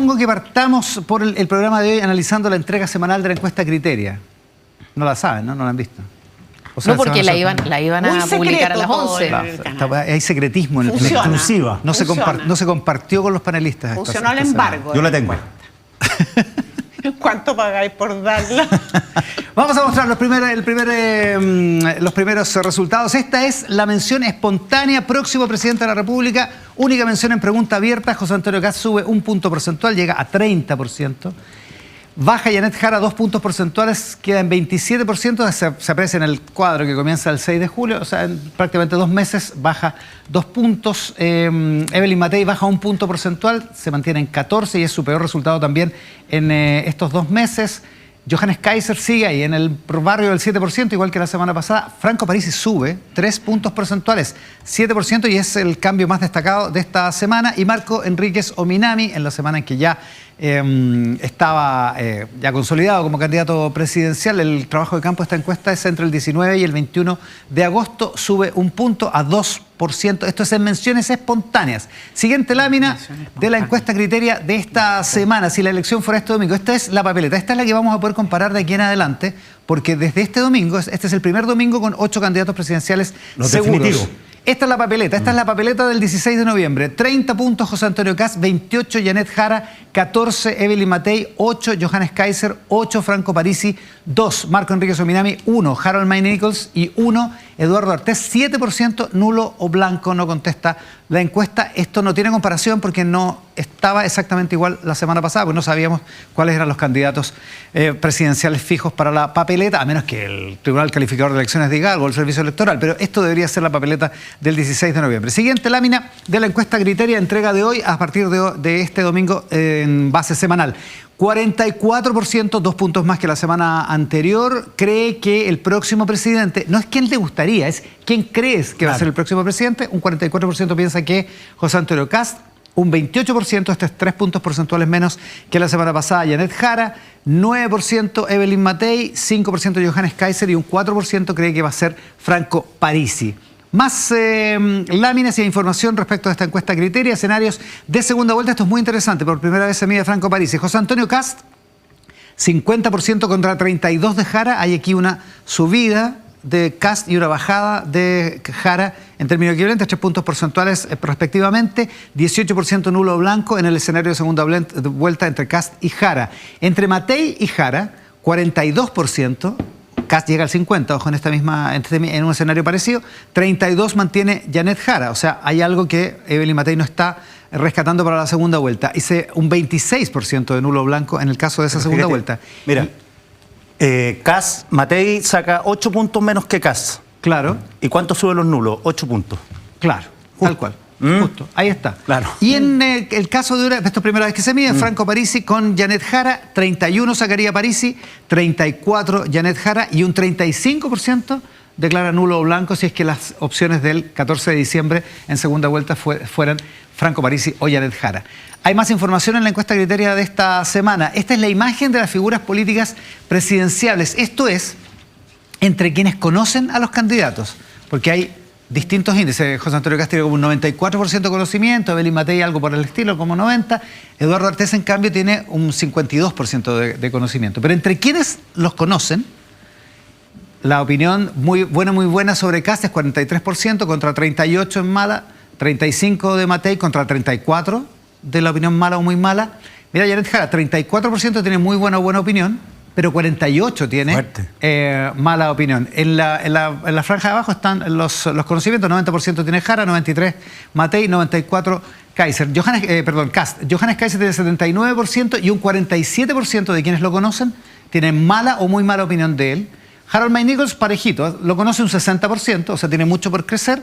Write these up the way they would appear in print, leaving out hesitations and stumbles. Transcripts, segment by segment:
propongo que partamos por el programa de hoy analizando la entrega semanal de la encuesta Criteria. No la saben, ¿no? No la han visto. O sea, no, porque la iban a publicar a las 11. Hay secretismo en el programa. Exclusiva. No se compartió con los panelistas. Funcionó el embargo. Yo la tengo. ¿Cuánto pagáis por darla? Vamos a mostrar los primeros resultados. Esta es la mención espontánea. Próximo presidente de la República. Única mención en pregunta abierta. José Antonio Kast sube 1 punto porcentual, llega a 30%. Baja Janet Jara 2 puntos porcentuales, queda en 27%. Se aprecia en el cuadro que comienza el 6 de julio. O sea, en prácticamente 2 meses baja 2 puntos. Evelyn Matei baja 1 punto porcentual, se mantiene en 14 y es su peor resultado también en estos 2 meses. Johannes Kaiser sigue ahí en el barrio del 7%, igual que la semana pasada. Franco Parisi sube 3 puntos porcentuales, 7%, y es el cambio más destacado de esta semana. Y Marco Enríquez Ominami, en la semana en que ya estaba ya consolidado como candidato presidencial, el trabajo de campo de esta encuesta es entre el 19 y el 21 de agosto, sube 1 punto a 2%. Esto es en menciones espontáneas. Siguiente lámina de la encuesta Criteria de esta semana. Si la elección fuera este domingo, esta es la papeleta. Esta es la que vamos a poder comparar de aquí en adelante, porque desde este domingo, este es el primer domingo con 8 candidatos presidenciales seguros. Definitivo. Esta es la papeleta del 16 de noviembre. 30 puntos José Antonio Kast, 28 Janet Jara, 14 Evelyn Matei, 8 Johannes Kaiser, 8 Franco Parisi, 2 Marco Enríquez Ominami, 1 Harold May Nichols y 1 Eduardo Artés. 7% nulo o blanco, no contesta la encuesta. Esto no tiene comparación porque no estaba exactamente igual la semana pasada, porque no sabíamos cuáles eran los candidatos presidenciales fijos para la papeleta, a menos que el Tribunal Calificador de Elecciones diga algo, el Servicio Electoral, pero esto debería ser la papeleta del 16 de noviembre. Siguiente lámina de la encuesta Criteria, entrega de hoy a partir de este domingo en base semanal. 44%, 2 puntos más que la semana anterior, cree que el próximo presidente, no es quién le gustaría, es quién crees que va a ser el próximo presidente. Un 44% piensa que José Antonio Kast, un 28%, este es 3 puntos porcentuales menos que la semana pasada, Janet Jara, 9% Evelyn Matei, 5% Johannes Kaiser y un 4% cree que va a ser Franco Parisi. Más láminas y información respecto a esta encuesta Criteria, escenarios de segunda vuelta. Esto es muy interesante, por primera vez se mide Franco Parisi. José Antonio Kast, 50% contra 32% de Jara. Hay aquí una subida de Kast y una bajada de Jara en términos equivalentes, 3 puntos porcentuales respectivamente. 18% nulo o blanco en el escenario de segunda vuelta entre Kast y Jara. Entre Matei y Jara, 42%. Kast llega al 50%, ojo, en un escenario parecido. 32% mantiene Janet Jara. O sea, hay algo que Evelyn Matei no está rescatando para la segunda vuelta. Hice un 26% de nulo o blanco en el caso de esa segunda vuelta. Mira, Kast, Matei saca 8 puntos menos que Kast. Claro. ¿Y cuánto suben los nulos? 8 puntos. Claro, tal cual. Justo, ahí está. Claro. Y en el caso de esta primera vez que se mide, Franco Parisi con Janet Jara, 31 sacaría Parisi, 34 Janet Jara y un 35% declara nulo o blanco si es que las opciones del 14 de diciembre en segunda vuelta fueran Franco Parisi o Janet Jara. Hay más información en la encuesta Criteria de esta semana. Esta es la imagen de las figuras políticas presidenciales. Esto es entre quienes conocen a los candidatos, porque hay distintos índices. José Antonio Kast tiene como un 94% de conocimiento, Evelyn Matei algo por el estilo, como 90%. Eduardo Artés, en cambio, tiene un 52% de conocimiento. Pero entre quienes los conocen, la opinión muy buena sobre Kast es 43% contra 38% en mala, 35% de Matei contra 34% de la opinión mala o muy mala. Mira, Janet Jara, 34% tiene muy buena o buena opinión, pero 48% tiene mala opinión. En la franja de abajo están los conocimientos. 90% tiene Jara, 93% Matei, 94% Kaiser. Kast. Johannes Kaiser tiene 79% y un 47% de quienes lo conocen tienen mala o muy mala opinión de él. Harold May Nichols, parejito, lo conoce un 60%, o sea, tiene mucho por crecer,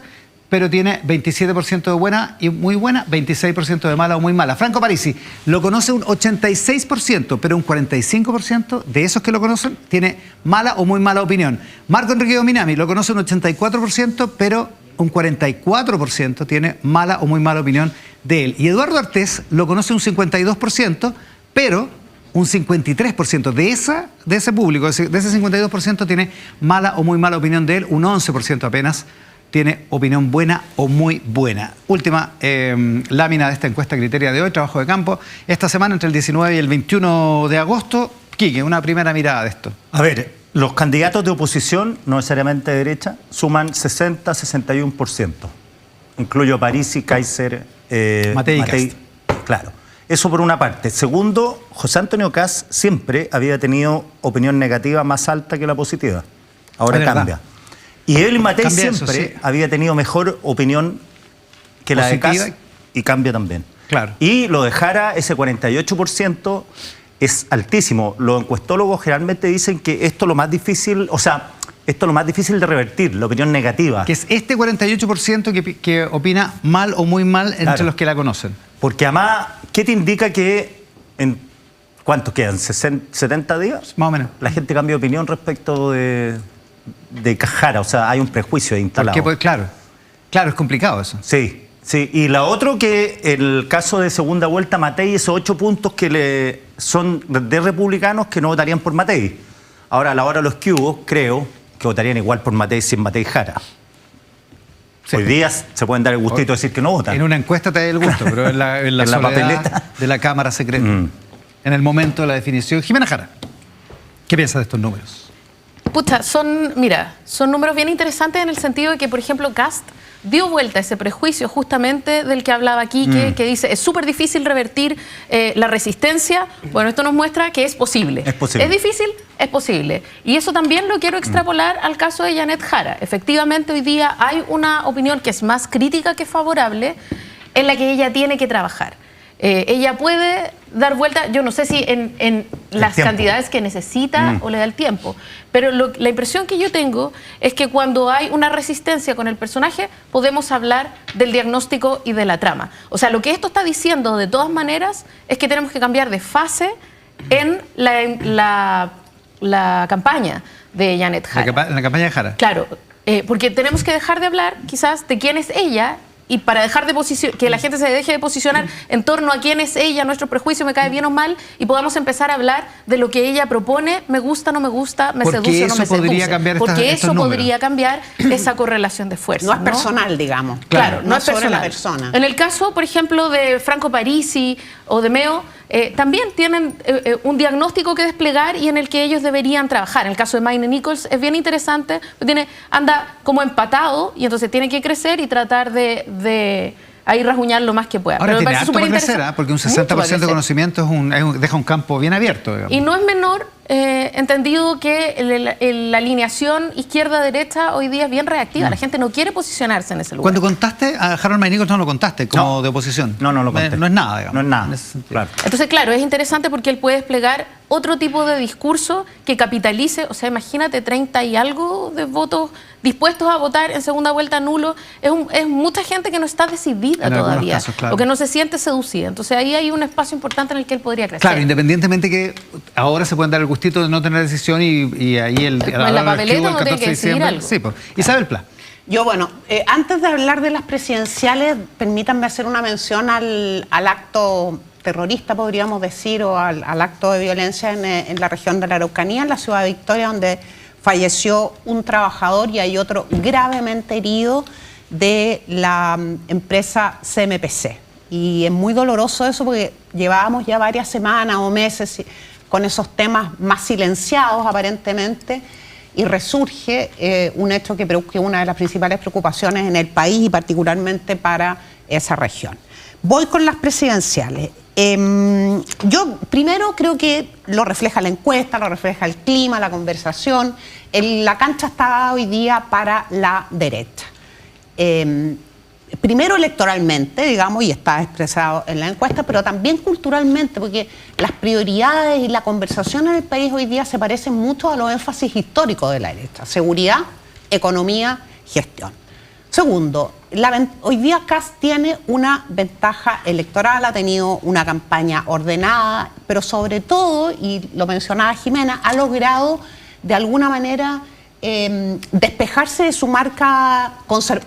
pero tiene 27% de buena y muy buena, 26% de mala o muy mala. Franco Parisi lo conoce un 86%, pero un 45% de esos que lo conocen tiene mala o muy mala opinión. Marco Enríquez Ominami lo conoce un 84%, pero un 44% tiene mala o muy mala opinión de él. Y Eduardo Artés lo conoce un 52%, pero un 53% de ese público, de ese 52% tiene mala o muy mala opinión de él, un 11% apenas tiene opinión buena o muy buena. Última lámina de esta encuesta Criteria de hoy, trabajo de campo. Esta semana, entre el 19 y el 21 de agosto, Quique, una primera mirada de esto. A ver, los candidatos de oposición, no necesariamente de derecha, suman 60-61%. Incluyo Parisi, Kaiser, Matei y Kast. Claro. Eso por una parte. Segundo, José Antonio Kast siempre había tenido opinión negativa más alta que la positiva. Ahora cambia. Y Evelyn Matei siempre había tenido mejor opinión que la de Kast y cambia también. Claro. Y lo de Jara, ese 48%, es altísimo. Los encuestólogos generalmente dicen que esto es lo más difícil, o sea, esto es lo más difícil de revertir, la opinión negativa. Que es este 48% que opina mal o muy mal entre los que la conocen. Porque además, ¿qué te indica que en cuánto quedan? ¿70 días? Más o menos. La gente cambia de opinión respecto de Jara, o sea, hay un prejuicio instalado. Porque, pues, claro, es complicado eso. Sí, sí. Y la otra que el caso de segunda vuelta, Matei, esos 8 puntos que son de republicanos que no votarían por Matei. Ahora, a la hora de los que hubo, creo que votarían igual por Matei sin Matei Jara. Sí. Hoy día se pueden dar el gustito de decir que no votan. En una encuesta te da el gusto, pero en la soledad papeleta de la Cámara Secreta. En el momento de la definición. Jimena Jara, ¿qué piensas de estos números? Pucha, son números bien interesantes en el sentido de que, por ejemplo, Kast dio vuelta a ese prejuicio justamente del que hablaba aquí, que dice, es súper difícil revertir la resistencia. Bueno, esto nos muestra que es posible. Es posible. ¿Es difícil? Es posible. Y eso también lo quiero extrapolar al caso de Janet Jara. Efectivamente, hoy día hay una opinión que es más crítica que favorable, en la que ella tiene que trabajar. Ella puede dar vuelta, yo no sé si en las cantidades que necesita o le da el tiempo, pero la impresión que yo tengo es que cuando hay una resistencia con el personaje, podemos hablar del diagnóstico y de la trama. O sea, lo que esto está diciendo de todas maneras es que tenemos que cambiar de fase en la campaña de Janet Jara. La campaña de Jara. Claro, porque tenemos que dejar de hablar quizás de quién es ella. Y para dejar de que la gente se deje de posicionar en torno a quién es ella, nuestro prejuicio, me cae bien o mal, y podamos empezar a hablar de lo que ella propone, me gusta, no me gusta, me seduce o no me seduce. Porque eso podría cambiar esa correlación de fuerza. No es personal, digamos. Claro, no es sobre personal. la persona. En el caso, por ejemplo, de Franco Parisi o de Meo, también tienen un diagnóstico que desplegar y en el que ellos deberían trabajar. En el caso de Maine Nichols es bien interesante, anda como empatado y entonces tiene que crecer y tratar de ahí rasguñar lo más que pueda. Ahora pero tiene harto para crecer, porque un 60% de conocimiento deja un campo bien abierto, digamos. Y no es menor, entendido que la alineación izquierda-derecha hoy día es bien reactiva. La gente no quiere posicionarse en ese lugar. Cuando contaste a Harold May Nichols, no lo contaste como de oposición. No lo conté. No es nada, digamos. No es nada. Claro. Entonces, claro, es interesante porque él puede desplegar otro tipo de discurso que capitalice, o sea, imagínate 30 y algo de votos dispuestos a votar en segunda vuelta nulo. Es mucha gente que no está decidida todavía, casos, claro, o que no se siente seducida. Entonces ahí hay un espacio importante en el que él podría crecer. Claro, independientemente que ahora se pueden dar el gustito de no tener decisión y ahí en la papeleta uno tiene que decidir algo. Sí, pues. Isabel Pla. Yo, bueno, antes de hablar de las presidenciales, permítanme hacer una mención al acto terrorista, podríamos decir, o al acto de violencia en la región de la Araucanía, en la ciudad de Victoria, donde falleció un trabajador y hay otro gravemente herido de la empresa CMPC. Y es muy doloroso eso porque llevábamos ya varias semanas o meses con esos temas más silenciados aparentemente, y resurge un hecho que es una de las principales preocupaciones en el país y particularmente para esa región. Voy con las presidenciales. Yo primero creo que lo refleja la encuesta, lo refleja el clima, la conversación. La cancha está hoy día para la derecha. Primero electoralmente, digamos, y está expresado en la encuesta, pero también culturalmente, porque las prioridades y la conversación en el país hoy día se parecen mucho a los énfasis históricos de la derecha: seguridad, economía, gestión. Segundo, hoy día Kast tiene una ventaja electoral, ha tenido una campaña ordenada, pero sobre todo, y lo mencionaba Jimena, ha logrado de alguna manera despejarse de su marca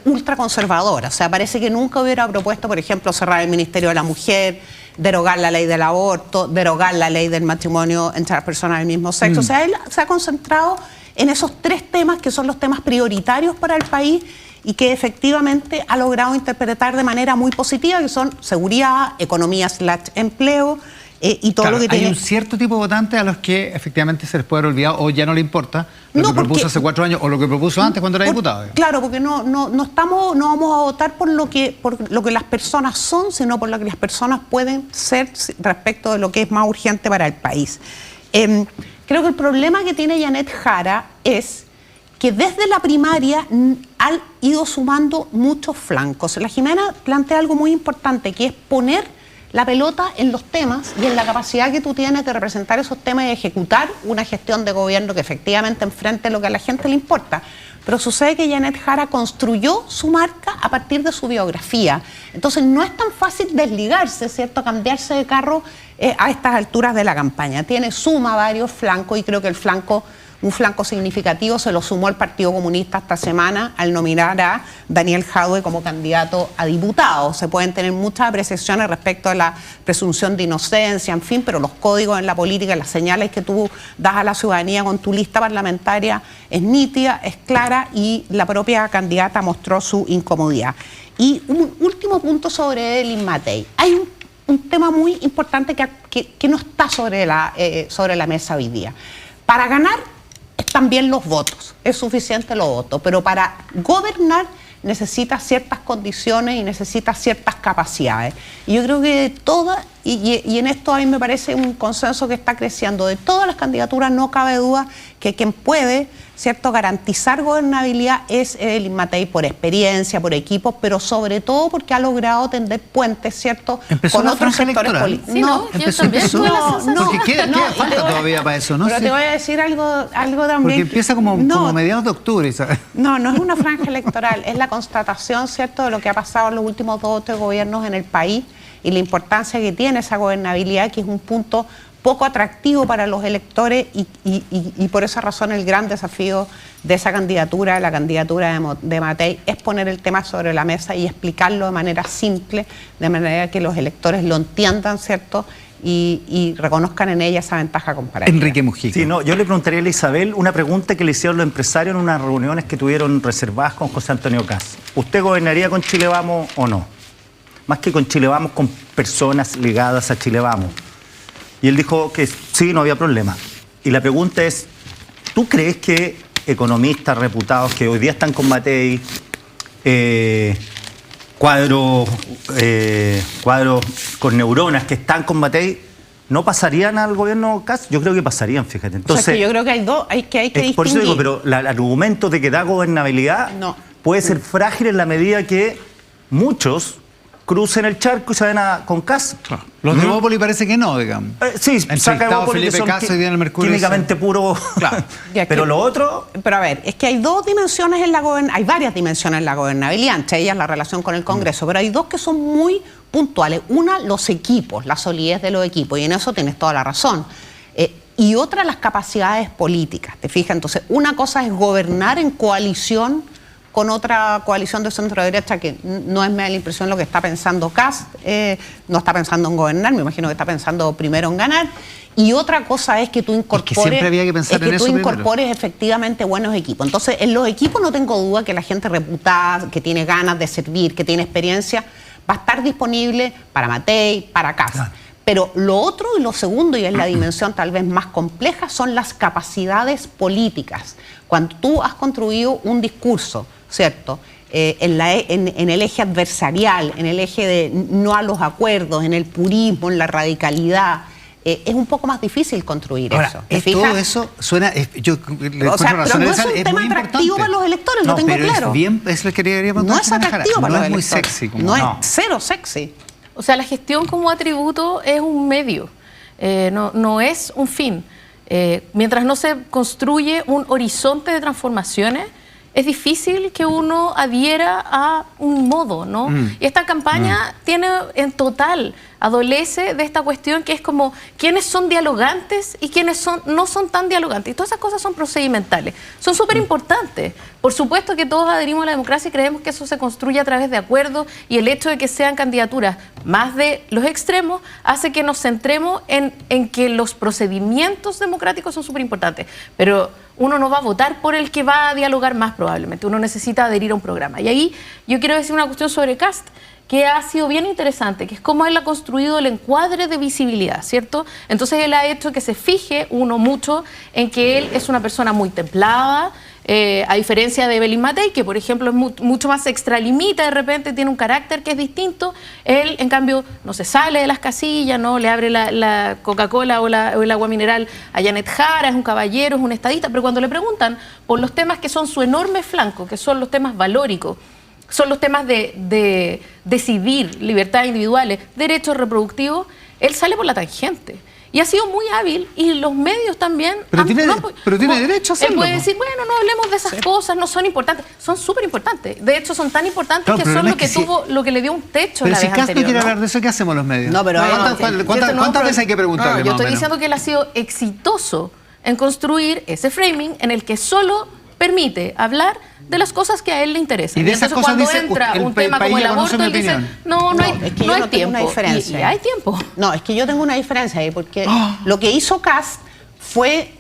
ultraconservadora. O sea, parece que nunca hubiera propuesto, por ejemplo, cerrar el Ministerio de la Mujer, derogar la ley del aborto, derogar la ley del matrimonio entre las personas del mismo sexo. O sea, él se ha concentrado en esos 3 temas que son los temas prioritarios para el país y que efectivamente ha logrado interpretar de manera muy positiva, que son seguridad, economía / empleo, y todo Claro, lo que tiene. hay un cierto tipo de votantes a los que efectivamente se les puede haber olvidado o ya no le importa lo que propuso hace 4 años o lo que propuso antes cuando era diputado. Claro, porque no vamos a votar por lo que las personas son, sino por lo que las personas pueden ser respecto de lo que es más urgente para el país. Creo que el problema que tiene Janet Jara es que desde la primaria han ido sumando muchos flancos. La Jimena plantea algo muy importante, que es poner la pelota en los temas y en la capacidad que tú tienes de representar esos temas y ejecutar una gestión de gobierno que efectivamente enfrente lo que a la gente le importa. Pero sucede que Janet Jara construyó su marca a partir de su biografía. Entonces no es tan fácil desligarse, ¿cierto?, cambiarse de carro a estas alturas de la campaña. Suma varios flancos y creo que un flanco significativo se lo sumó el Partido Comunista esta semana al nominar a Daniel Jadwe como candidato a diputado. Se pueden tener muchas apreciaciones respecto a la presunción de inocencia, en fin, pero los códigos en la política, las señales que tú das a la ciudadanía con tu lista parlamentaria es nítida, es clara, y la propia candidata mostró su incomodidad. Y un último punto sobre Elin Matei. Hay un tema muy importante que no está sobre la mesa hoy día. Para ganar también los votos, es suficiente los votos, pero para gobernar necesita ciertas condiciones y necesita ciertas capacidades. Y yo creo que todas, y en esto a mí me parece un consenso que está creciendo, de todas las candidaturas no cabe duda que quien puede, ¿cierto?, garantizar gobernabilidad es Elin Matei por experiencia, por equipos, pero sobre todo porque ha logrado tender puentes, ¿cierto?, empezó con la otros franja sectores electoral. políticos. Sí, no, yo Porque queda falta todavía para eso, ¿no? Pero te voy a decir algo también. Porque empieza como mediados de octubre, ¿sabes? No es una franja electoral, es la constatación, ¿cierto?, de lo que ha pasado en los últimos 2 o 3 gobiernos en el país y la importancia que tiene esa gobernabilidad, que es un punto poco atractivo para los electores y por esa razón el gran desafío de esa candidatura, la candidatura de Matei, es poner el tema sobre la mesa y explicarlo de manera simple, de manera que los electores lo entiendan, ¿cierto?, y reconozcan en ella esa ventaja comparativa. Enrique Mujica. Sí, no, yo le preguntaría a Isabel una pregunta que le hicieron los empresarios en unas reuniones que tuvieron reservadas con José Antonio Kast. ¿Usted gobernaría con Chile Vamos o no? Más que con Chile Vamos, con personas ligadas a Chile Vamos. Y él dijo que sí, no había problema. Y la pregunta es, ¿tú crees que economistas reputados que hoy día están con Matei, cuadros con neuronas que están con Matei, no pasarían al gobierno Kast? Yo creo que pasarían, fíjate. Entonces, o sea, que yo creo que hay que distinguir. Por eso digo, pero el argumento de que da gobernabilidad puede ser frágil en la medida que muchos crucen el charco y se vayan con Kast. Los de Bópoli parece que no, digamos. Sí, saca de Bópoli, Felipe Kast hoy día en el Mercurio. Químicamente puro. Claro. Pero lo otro... Pero a ver, es que hay dos dimensiones en la gobernabilidad, hay varias dimensiones en la gobernabilidad, entre ellas la relación con el Congreso, pero hay dos que son muy puntuales. Una, los equipos, la solidez de los equipos, y en eso tienes toda la razón. Y otra, las capacidades políticas, ¿te fijas? Entonces, una cosa es gobernar en coalición con otra coalición de centro-derecha, que no es, me da la impresión, lo que está pensando Kast, no está pensando en gobernar, me imagino que está pensando primero en ganar, y otra cosa es que tú incorpores, siempre había que pensar en eso incorpores efectivamente buenos equipos. Entonces, en los equipos no tengo duda que la gente reputada, que tiene ganas de servir, que tiene experiencia, va a estar disponible para Matei, para Kast. Claro. Pero lo otro y lo segundo, y es la dimensión tal vez más compleja, son las capacidades políticas. Cuando tú has construido un discurso, ¿cierto?, en el eje adversarial, en el eje de no a los acuerdos, en el purismo, en la radicalidad, es un poco más difícil construir eso. Todo eso suena... Yo le o sea, pero no es un es tema atractivo para los electores, lo tengo claro. Es lo que quería no es atractivo para los electores. No es muy sexy. No es cero sexy. O sea, la gestión como atributo es un medio, no es un fin. Mientras no se construye un horizonte de transformaciones, es difícil que uno adhiera a un modo, ¿no? Y esta campaña tiene en total, adolece de esta cuestión que es como quiénes son dialogantes y quiénes no son tan dialogantes. Y todas esas cosas son procedimentales, son súper importantes. Por supuesto que todos adherimos a la democracia y creemos que eso se construye a través de acuerdos, y el hecho de que sean candidaturas más de los extremos hace que nos centremos en que los procedimientos democráticos son súper importantes. Pero uno no va a votar por el que va a dialogar más probablemente, uno necesita adherir a un programa. Y ahí yo quiero decir una cuestión sobre Kast, que ha sido bien interesante, que es cómo él ha construido el encuadre de visibilidad, ¿cierto? Entonces él ha hecho que se fije uno mucho en que él es una persona muy templada, a diferencia de Evelyn Matei, que por ejemplo es mucho más extralimita, de repente tiene un carácter que es distinto. Él, en cambio, no se sale de las casillas, no le abre la Coca-Cola o el agua mineral a Janet Jara, es un caballero, es un estadista, pero cuando le preguntan por los temas que son su enorme flanco, que son los temas valóricos, son los temas de decidir, libertades individuales, derechos reproductivos, él sale por la tangente. Y ha sido muy hábil, y los medios también... Pero tiene derecho a hacerlo. Él puede decir, bueno, no hablemos de esas cosas, no son importantes. Son súper importantes. De hecho, son tan importantes Claro, que son lo que si- lo que le dio un techo Pero la si vez Kast no anterior. quiere ¿no? hablar de eso, ¿qué hacemos los medios? No, pero ¿Cuántas veces hay que preguntarle? No, yo más o estoy menos? diciendo que él ha sido exitoso en construir ese framing en el que solo permite hablar de las cosas que a él le interesan. Y de esas entonces cosas cuando dice, entra el un tema país como el ya conoce aborto, mi él dice, opinión. no hay, es que no yo hay no tengo tiempo. una diferencia. Y hay tiempo. No, es que yo tengo una diferencia ahí, porque lo que hizo Kast fue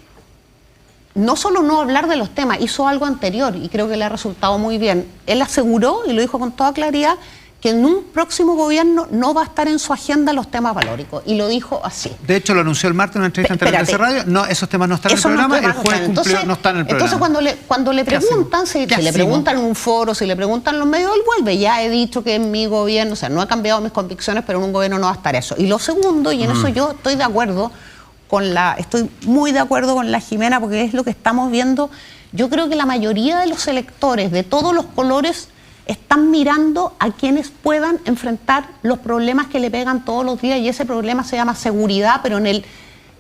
no solo no hablar de los temas, hizo algo anterior y creo que le ha resultado muy bien. Él aseguró, y lo dijo con toda claridad, que en un próximo gobierno no va a estar en su agenda los temas valóricos, y lo dijo así. De hecho, lo anunció el martes en una entrevista en Televisa Radio. No, esos temas no están en el Eso no programa, está el juez claro. cumplió, no está en el programa. Entonces, cuando le ¿Qué hacemos? preguntan, si ¿Qué le hacemos? preguntan en un foro, si le preguntan en los medios, él vuelve. Ya he dicho que en mi gobierno, o sea, no he cambiado mis convicciones, pero en un gobierno no va a estar eso. Y lo segundo, y en eso yo estoy de acuerdo estoy muy de acuerdo con la Jimena, porque es lo que estamos viendo. Yo creo que la mayoría de los electores de todos los colores están mirando a quienes puedan enfrentar los problemas que le pegan todos los días, y ese problema se llama seguridad, pero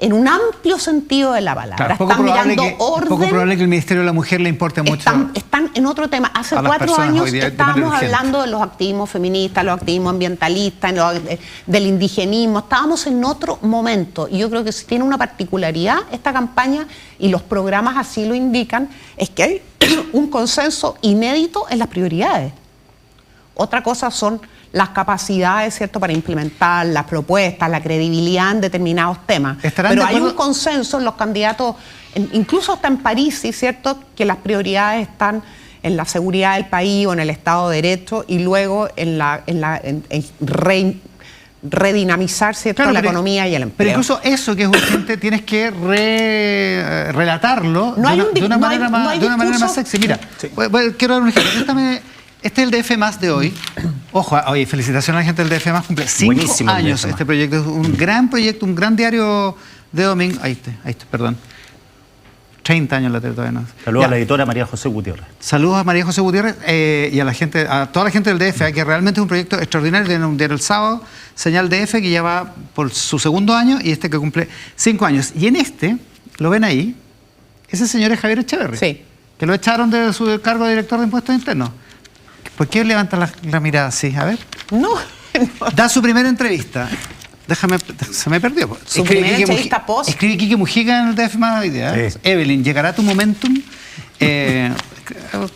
en un amplio sentido de la palabra. Claro, están mirando orden. poco probable que el Ministerio de la Mujer le importe mucho. Están en otro tema. Hace a las 4 personas años hoy día de estábamos manera urgente. hablando de los activismos feministas, los activismos ambientalistas, del indigenismo. Estábamos en otro momento. Y yo creo que si tiene una particularidad esta campaña, y los programas así lo indican, es que hay un consenso inédito en las prioridades. Otra cosa son las capacidades, ¿cierto?, para implementar las propuestas, la credibilidad en determinados temas. ¿Estarán Pero de hay un acuerdo? consenso en los candidatos, incluso hasta en París, ¿sí?, ¿cierto?, que las prioridades están en la seguridad del país o en el Estado de Derecho, y luego en redinamizar, ¿cierto?, Claro, la pero- economía y el empleo. Pero incluso eso que es urgente tienes que relatarlo No hay un de una no hay- manera no más, hay de una manera más discurso. sexy. Mira, quiero dar un ejemplo. Este es el DF Más de hoy. Ojo, oye, felicitaciones a la gente del DF Más. Cumple 5 Buenísimo el años DF Más. este proyecto. Es un gran proyecto, un gran diario de domingo. Ahí está, perdón. 30 años la tele todavía no. Saludos Ya. a la editora María José Gutiérrez. Saludos a María José Gutiérrez y a la gente, a toda la gente del DF, que realmente es un proyecto extraordinario. Tiene un diario el sábado, Señal DF, que ya va por su 2.º año, y este que cumple 5 años. Y en este, lo ven ahí, ese señor es Javier Echeverri, Sí. que lo echaron de su cargo de director de impuestos internos. ¿Por qué levanta la mirada así? A ver. No, Da su primera entrevista. Se me perdió. Su primera entrevista post. Escribe Quique Mujica en el DF Más hoy día. Sí. Evelyn, llegará tu momentum.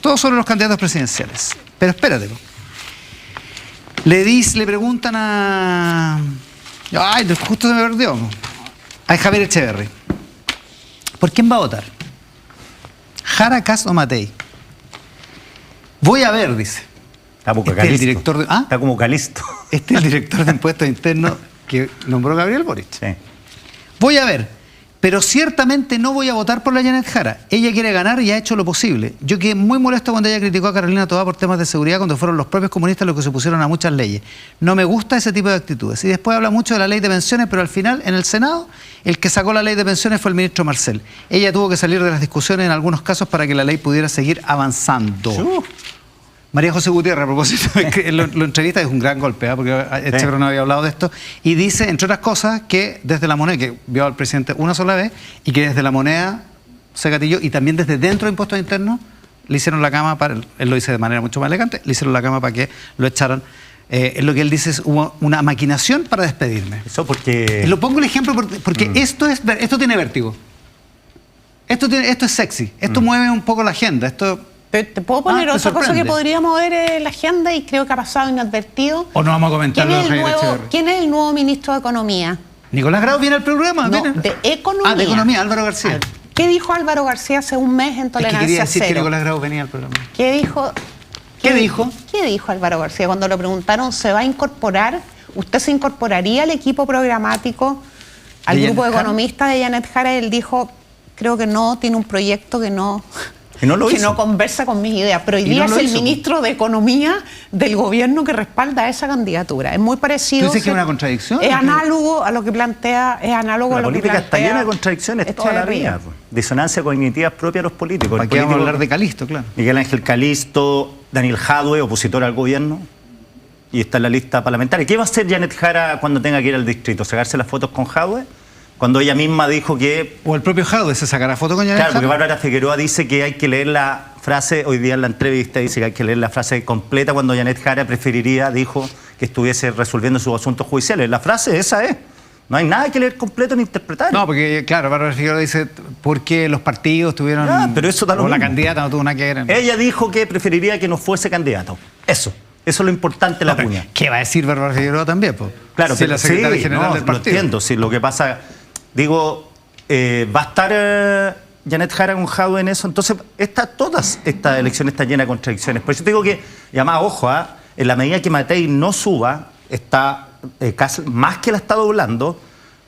Todo sobre los candidatos presidenciales. Pero espérate. Le preguntan a... Ay, justo se me perdió. A Javier Echeverri. ¿Por quién va a votar? ¿Jara, Kast o Matei? Voy a ver, dice. Está como Este es el Calisto. director de... ¿Ah? Está como Calisto. Este es el director de impuestos internos que nombró Gabriel Boric. Sí. Voy a ver, pero ciertamente no voy a votar por la Janet Jara. Ella quiere ganar y ha hecho lo posible. Yo quedé muy molesto cuando ella criticó a Carolina Toá por temas de seguridad, cuando fueron los propios comunistas los que se opusieron a muchas leyes. No me gusta ese tipo de actitudes. Y después habla mucho de la ley de pensiones, pero al final, en el Senado, el que sacó la ley de pensiones fue el ministro Marcel. Ella tuvo que salir de las discusiones en algunos casos para que la ley pudiera seguir avanzando. María José Gutiérrez, a propósito, que lo entrevista, es un gran golpe, porque Echeverri no había hablado de esto, y dice, entre otras cosas, que desde la moneda, que vio al presidente una sola vez, y que desde la moneda se gatilló, y también desde dentro de impuestos internos, le hicieron la cama para, él lo dice de manera mucho más elegante, le hicieron la cama para que lo echaran. Lo que él dice es, hubo una maquinación para despedirme. Eso porque... Lo pongo el ejemplo porque esto tiene vértigo. Esto es sexy, esto mueve un poco la agenda, esto... Te puedo poner me otra cosa que sorprende. podría mover la agenda, y creo que ha pasado inadvertido. O no vamos a comentarlo de Javier Echeverri. ¿Quién es el nuevo ministro de Economía? Nicolás Grau viene al programa. No, viene. de Economía. Ah, de Economía, Álvaro García. ¿Qué dijo Álvaro García hace un mes en Es que Tolerancia quería decir que Cero? Nicolás Grau venía al programa. ¿Qué dijo? ¿Qué dijo? ¿Qué dijo Álvaro García cuando le preguntaron, ¿se va a incorporar? ¿Usted se incorporaría al equipo programático, al ¿De grupo de Janet Jara? economistas de Janet Jara? Él dijo, creo que no, tiene un proyecto que no... Y no lo que hizo. no conversa con mis ideas, pero hoy Y día no es lo el hizo. ministro de Economía del gobierno que respalda esa candidatura. Es muy parecido. ¿Tú dices que es una contradicción? Es análogo a lo que plantea, es análogo a La lo que política plantea está llena de contradicciones toda la Echeverría. vida. Disonancia cognitiva propia de los políticos. El ¿Para qué vamos a político- hablar de Calisto, claro? Miguel Ángel Calisto, Daniel Jadwe, opositor al gobierno, y está en la lista parlamentaria. ¿Qué va a hacer Janet Jara cuando tenga que ir al distrito? ¿Sacarse las fotos con Jadwe? Cuando ella misma dijo que... O el propio Jadwe se sacará foto con Janet Claro, porque Jara. Bárbara Figueroa dice que hay que leer la frase, hoy día en la entrevista dice que hay que leer la frase completa cuando Janet Jara preferiría, dijo, que estuviese resolviendo sus asuntos judiciales. La frase esa es. No hay nada que leer completo ni interpretar. No, porque claro, Bárbara Figueroa dice porque los partidos tuvieron... Ah, pero eso da lo o la mismo. candidata no tuvo nada que ver. Ella dijo que preferiría que no fuese candidato. Eso es lo importante de la No, pero cuña. ¿qué va a decir Bárbara Figueroa también? Po? Claro, Si es pero la secretaria sí, general no, del lo partido. entiendo. Sí, lo que pasa, digo, va a estar Janet Jara con Jadwe en eso. Entonces, todas estas elecciones están llenas de contradicciones. Por eso te digo que, y además, ojo, en la medida que Matei no suba, está casi, más que la está doblando,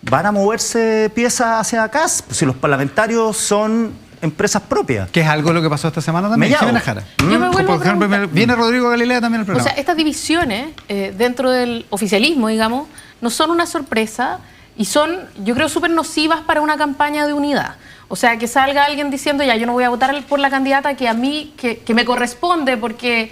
van a moverse piezas hacia acá. Si los parlamentarios son empresas propias. Que es algo lo que pasó esta semana también. Mellado. Jimena Jara. Yo me vuelvo a Por ejemplo, preguntar. viene Rodrigo Galilea también al O programa. sea, estas divisiones dentro del oficialismo, digamos, no son una sorpresa y son, yo creo, súper nocivas para una campaña de unidad. O sea, que salga alguien diciendo, ya, yo no voy a votar por la candidata que a mí, que me corresponde porque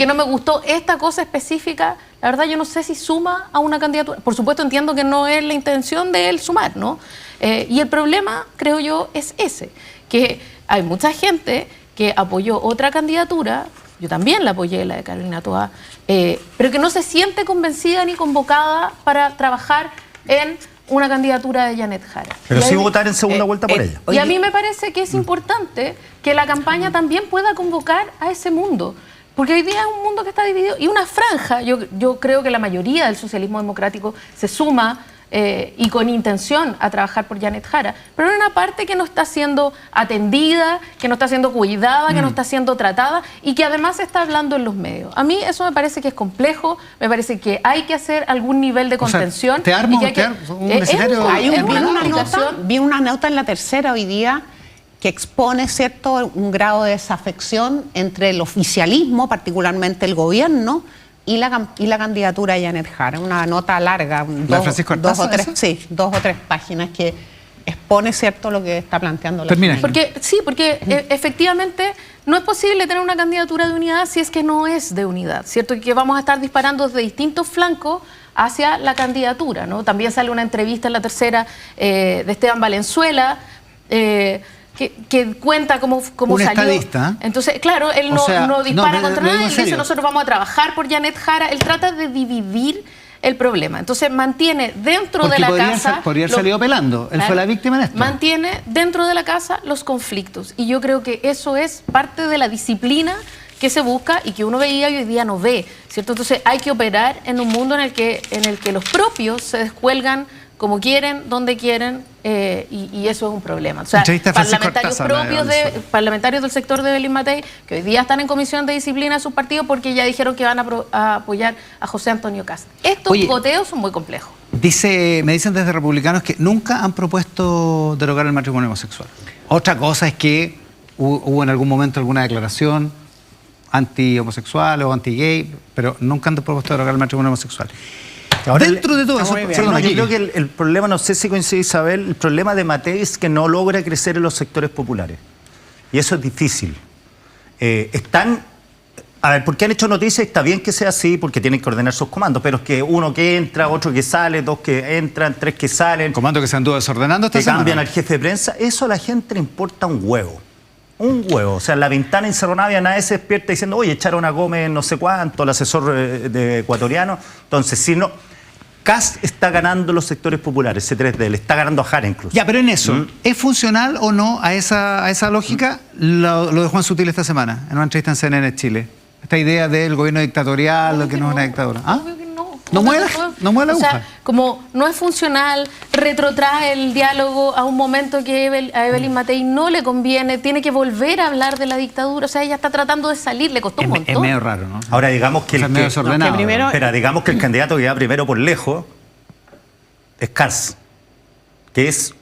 no me gustó esta cosa específica. La verdad, yo no sé si suma a una candidatura. Por supuesto, entiendo que no es la intención de él sumar, ¿no? Y el problema, creo yo, es ese, que hay mucha gente que apoyó otra candidatura, yo también la apoyé, la de Carolina Toá, pero que no se siente convencida ni convocada para trabajar en una candidatura de Janet Jara. Pero Y sí ahí- votar en segunda vuelta por ella. y a mí me parece que es importante que la campaña también pueda convocar a ese mundo. Porque hoy día es un mundo que está dividido y una franja, yo creo que la mayoría del socialismo democrático se suma y con intención a trabajar por Janet Jara, pero hay una parte que no está siendo atendida, que no está siendo cuidada, que no está siendo tratada y que además se está hablando en los medios. A mí eso me parece que es complejo, me parece que hay que hacer algún nivel de O sea, contención. te armo- y que hay te que- armo un es escenario- un- Hay es vi una una complicación. vi una nota en La Tercera hoy día que expone, ¿cierto?, un grado de desafección entre el oficialismo, particularmente el gobierno, y la candidatura de Janet Jara. Una nota larga, ¿La de Francisco dos o Artaza, tres, esa? sí, 2 o 3 páginas que expone, ¿cierto?, lo que está planteando la Termina. señora. Porque efectivamente no es posible tener una candidatura de unidad si es que no es de unidad, ¿cierto? Y que vamos a estar disparando desde distintos flancos hacia la candidatura, ¿no? También sale una entrevista en La Tercera de Esteban Valenzuela, que cuenta cómo Un salió. estadista, ¿eh? Entonces, claro, él O no, sea, no dispara no, contra lo digo nadie, en él dice serio. nosotros vamos a trabajar por Janet Jara, él trata de dividir el problema. Entonces mantiene dentro Porque de la podría casa... ser- podría haber los- salido pelando. Él fue la víctima en esto. Mantiene dentro de la casa los conflictos. Y yo creo que eso es parte de la disciplina que se busca y que uno veía y hoy día no ve, ¿cierto? Entonces hay que operar en un mundo en el que los propios se descuelgan como quieren, donde quieren, y eso es un problema. O sea, Entrevista a Francisco parlamentarios Artaza, propios parlamentarios del sector de Belín Matei, que hoy día están en comisión de disciplina de sus partidos porque ya dijeron que van a apoyar a José Antonio Cast. Estos Oye, goteos son muy complejos. me dicen desde republicanos que nunca han propuesto derogar el matrimonio homosexual. Otra cosa es que hubo en algún momento alguna declaración anti-homosexual o anti-gay, pero nunca han propuesto derogar el matrimonio homosexual. Ahora, Dentro de todo eso, muy bien. perdón, yo aquí. creo que el problema, no sé si coincide Isabel, el problema de Matei es que no logra crecer en los sectores populares. Y eso es difícil. A ver, porque han hecho noticias, está bien que sea así, porque tienen que ordenar sus comandos, pero es que uno que entra, otro que sale, 2 que entran, 3 que salen, Comando que se anduvo desordenando esta que semana. cambian al jefe de prensa, eso a la gente le importa un huevo. Un huevo. O sea, en la ventana encerronada nadie se despierta diciendo, oye, echaron a Gómez no sé cuánto, el asesor de ecuatoriano. Entonces, si no, Kast está ganando los sectores populares, C3D, le está ganando a Jara incluso. Ya, pero en eso, ¿es funcional o no a esa lógica lo de Juan Sutil esta semana, en una entrevista en CNN Chile? Esta idea del gobierno dictatorial, lo que no es una dictadura. ¿Ah? Obvio que no. No mueve la O sea, aguja. como no es funcional, retrotrae el diálogo a un momento que a Evelyn Matei no le conviene, tiene que volver a hablar de la dictadura, o sea, ella está tratando de salir, le costó un montón. Es medio raro, ¿no? Ahora digamos que, O sea, el medio que- desordenado. No, que primero- espera, digamos que el candidato que va primero por lejos es Kars, que es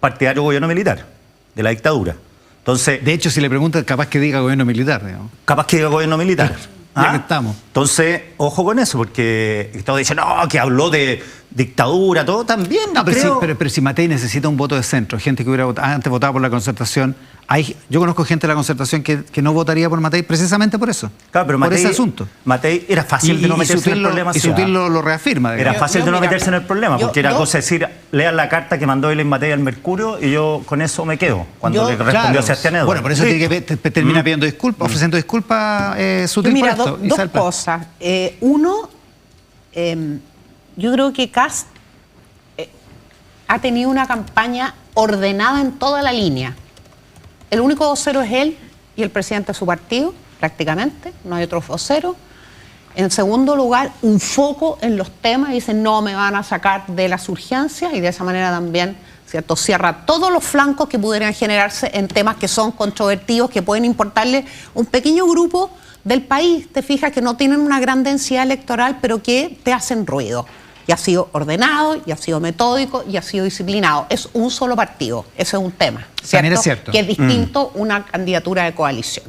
partidario del gobierno militar, de la dictadura. Entonces, De hecho, si le preguntan, capaz que diga gobierno militar, digamos. capaz que diga gobierno militar. Ya que estamos. Entonces, ojo con eso, porque Estado dice, no, que habló de dictadura, todo también. No, pero, creo. pero si Matei necesita un voto de centro, gente que hubiera antes votado por la Concertación, yo conozco gente de la Concertación que no votaría por Matei precisamente por eso, Claro, pero por Matei, ese asunto. Matei era fácil de no meterse en el problema. Y sí, Sutil lo reafirma. Era digamos. fácil de no mira, meterse en el problema, porque era yo- cosa de decir, lean la carta que mandó Evelyn Matei al Mercurio y yo con eso me quedo, cuando Yo- le respondió Claro. a Sebastián Edwards. Bueno, por eso Sí. tiene que termina pidiendo disculpas, ofreciendo disculpas Sutil Mira, por esto. dos Isabel Paz. cosas. Uno, yo creo que Kast ha tenido una campaña ordenada en toda la línea. El único vocero es él y el presidente de su partido, prácticamente, no hay otro vocero. En segundo lugar, un foco en los temas, dicen no me van a sacar de las urgencias y de esa manera también, ¿cierto?, cierra todos los flancos que pudieran generarse en temas que son controvertidos, que pueden importarle un pequeño grupo del país, te fijas, que no tienen una gran densidad electoral, pero que te hacen ruido. Y ha sido ordenado, y ha sido metódico, y ha sido disciplinado. Es un solo partido, ese es un tema, También es cierto. que es distinto una candidatura de coalición.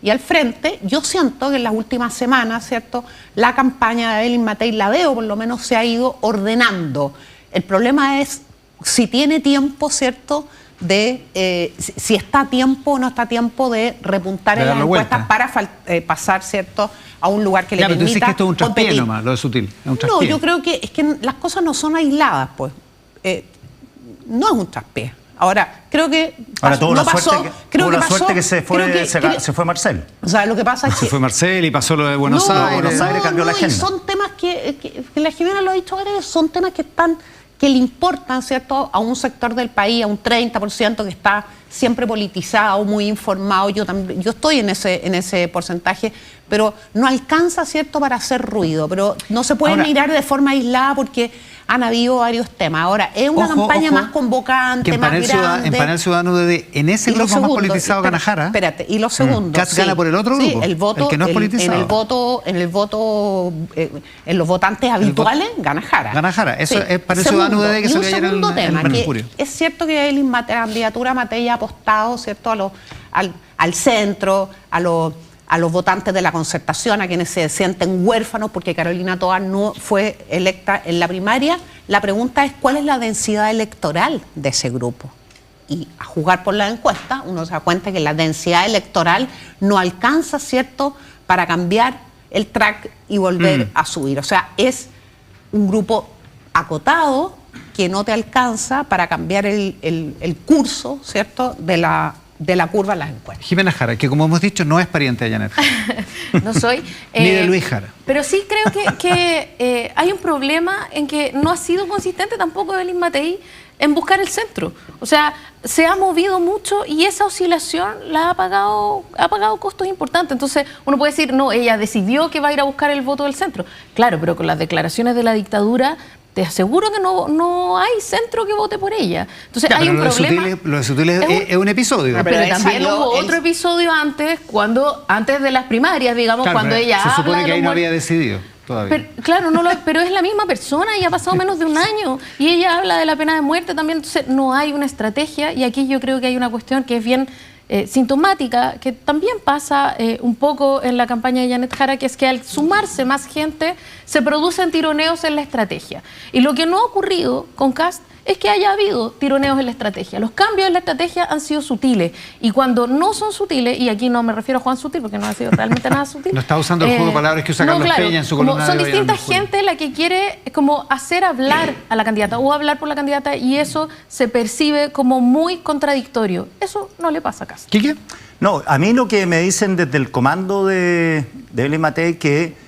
Y al frente, yo siento que en las últimas semanas, ¿cierto?, la campaña de Evelyn Matei, la veo, por lo menos se ha ido ordenando. El problema es si tiene tiempo, ¿cierto?, de si está a tiempo o no está a tiempo de repuntar De en las darle encuestas vuelta. para pasar, ¿cierto?, a un lugar que Ya, le pero tú dices permita que esto es un traspié competir. nomás, lo de Sutil. Es un No, traspié. yo creo que es que las cosas no son aisladas, pues. No es un traspié. Ahora, creo que Ahora tuvo no la pasó, suerte creo tuvo que la pasó, suerte que se fue, creo que- se fue Marcel. O sea, lo que pasa es que Se fue Marcel y pasó lo de Buenos Aires. Buenos Aires cambió la y agenda. son temas que la Jimena lo ha dicho varias veces, son temas que le importan, ¿cierto?, a un sector del país, a un 30% que está siempre politizado, muy informado. Yo estoy en ese porcentaje, pero no alcanza, ¿cierto?, para hacer ruido. Pero no se puede Ahora- mirar de forma aislada porque han habido varios temas. Ahora, es una Ojo, campaña ojo, más convocante, que en más panel, grande. en panel ciudadano en ese Y lo grupo más segundo, politizado espera, gana Jara. Espérate, y lo segundo. Kast gana por el otro grupo, el voto, el que no es politizado. en los votantes habituales gana Jara. Gana Jara. Eso es para el Segundo, ciudadano de que y se un veía ayer en segundo el tema, que Mercurio. es cierto que la candidatura Matei ha apostado, ¿cierto?, al centro, a los votantes de la Concertación, a quienes se sienten huérfanos porque Carolina Tovar no fue electa en la primaria. La pregunta es cuál es la densidad electoral de ese grupo. Y a jugar por la encuesta, uno se da cuenta que la densidad electoral no alcanza, ¿cierto?, para cambiar el track y volver a subir. O sea, es un grupo acotado que no te alcanza para cambiar el curso, ¿cierto?, de la curva en las encuestas. Jimena Jara, que como hemos dicho, no es pariente de Janet Jara. No soy. Ni de Luis Jara. Pero sí creo que hay un problema en que no ha sido consistente tampoco Evelyn Matei en buscar el centro. O sea, se ha movido mucho y esa oscilación ha pagado costos importantes. Entonces, uno puede decir, no, ella decidió que va a ir a buscar el voto del centro. Claro, pero con las declaraciones de la dictadura, te aseguro que no hay centro que vote por ella. Entonces, Ya, hay pero un problema. lo de Sutil es un episodio. Pero Pero también salió hubo otro episodio antes de las primarias, digamos, Claro, cuando pero ella se habla supone de que ahí los no muertos. había decidido todavía. Pero, claro, pero es la misma persona y ha pasado menos de un año. Y ella habla de la pena de muerte también. Entonces, no hay una estrategia. Y aquí yo creo que hay una cuestión que es bien sintomática, que también pasa un poco en la campaña de Janet Jara, que es que al sumarse más gente, se producen tironeos en la estrategia. Y lo que no ha ocurrido con Kast es que haya habido tironeos en la estrategia. Los cambios en la estrategia han sido sutiles. Y cuando no son sutiles, y aquí no me refiero a Juan Sutil, porque no ha sido realmente nada sutil. No está usando el juego de palabras que usa Carlos Peña en su como columna son de hoy en distintas Mercurio. gente la que quiere como hacer hablar a la candidata o hablar por la candidata, y eso se percibe como muy contradictorio. Eso no le pasa a Kast. ¿Quique? No, a mí lo que me dicen desde el comando de Evelyn Matei,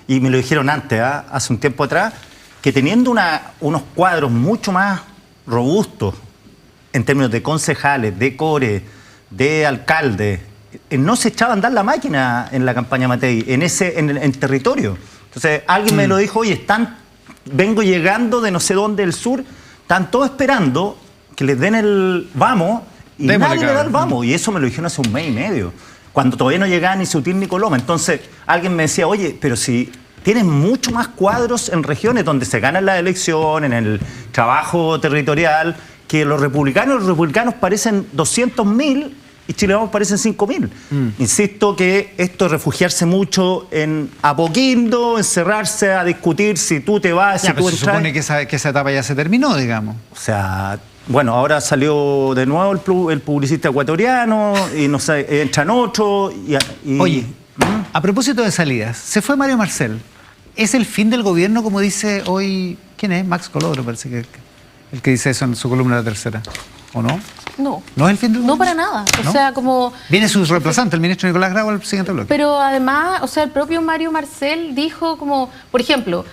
y me lo dijeron antes, hace un tiempo atrás, que teniendo unos cuadros mucho más robustos en términos de concejales, de core, de alcaldes, no se echaba a andar la máquina en la campaña Matei, en territorio. Entonces, alguien me lo dijo, oye, vengo llegando de no sé dónde del sur, están todos esperando que les den el vamos y Démosle, nadie le da el cabrón. vamos. Y eso me lo dijeron hace un mes y medio, cuando todavía no llegaba ni Sutil ni Coloma. Entonces alguien me decía, oye, pero si tienes mucho más cuadros en regiones donde se ganan las elecciones, en el trabajo territorial, que los republicanos parecen 200.000 y Chile Vamos parecen 5.000. Insisto que esto es refugiarse mucho en Apoquindo, encerrarse a discutir si tú te vas, Ya, si pero tú se entras. supone que esa etapa ya se terminó, digamos. O sea, bueno, ahora salió de nuevo el publicista ecuatoriano y no sé, entran otros. Oye, a propósito de salidas, se fue Mario Marcel. ¿Es el fin del gobierno, como dice hoy, quién es? Max Colodro, parece que el que dice eso en su columna de La Tercera, ¿o no? No. ¿No es el fin del No gobierno? para nada. ¿No? O sea, como... Viene su reemplazante, el ministro Nicolás Grau, al siguiente bloque. Pero además, o sea, el propio Mario Marcel dijo como, por ejemplo,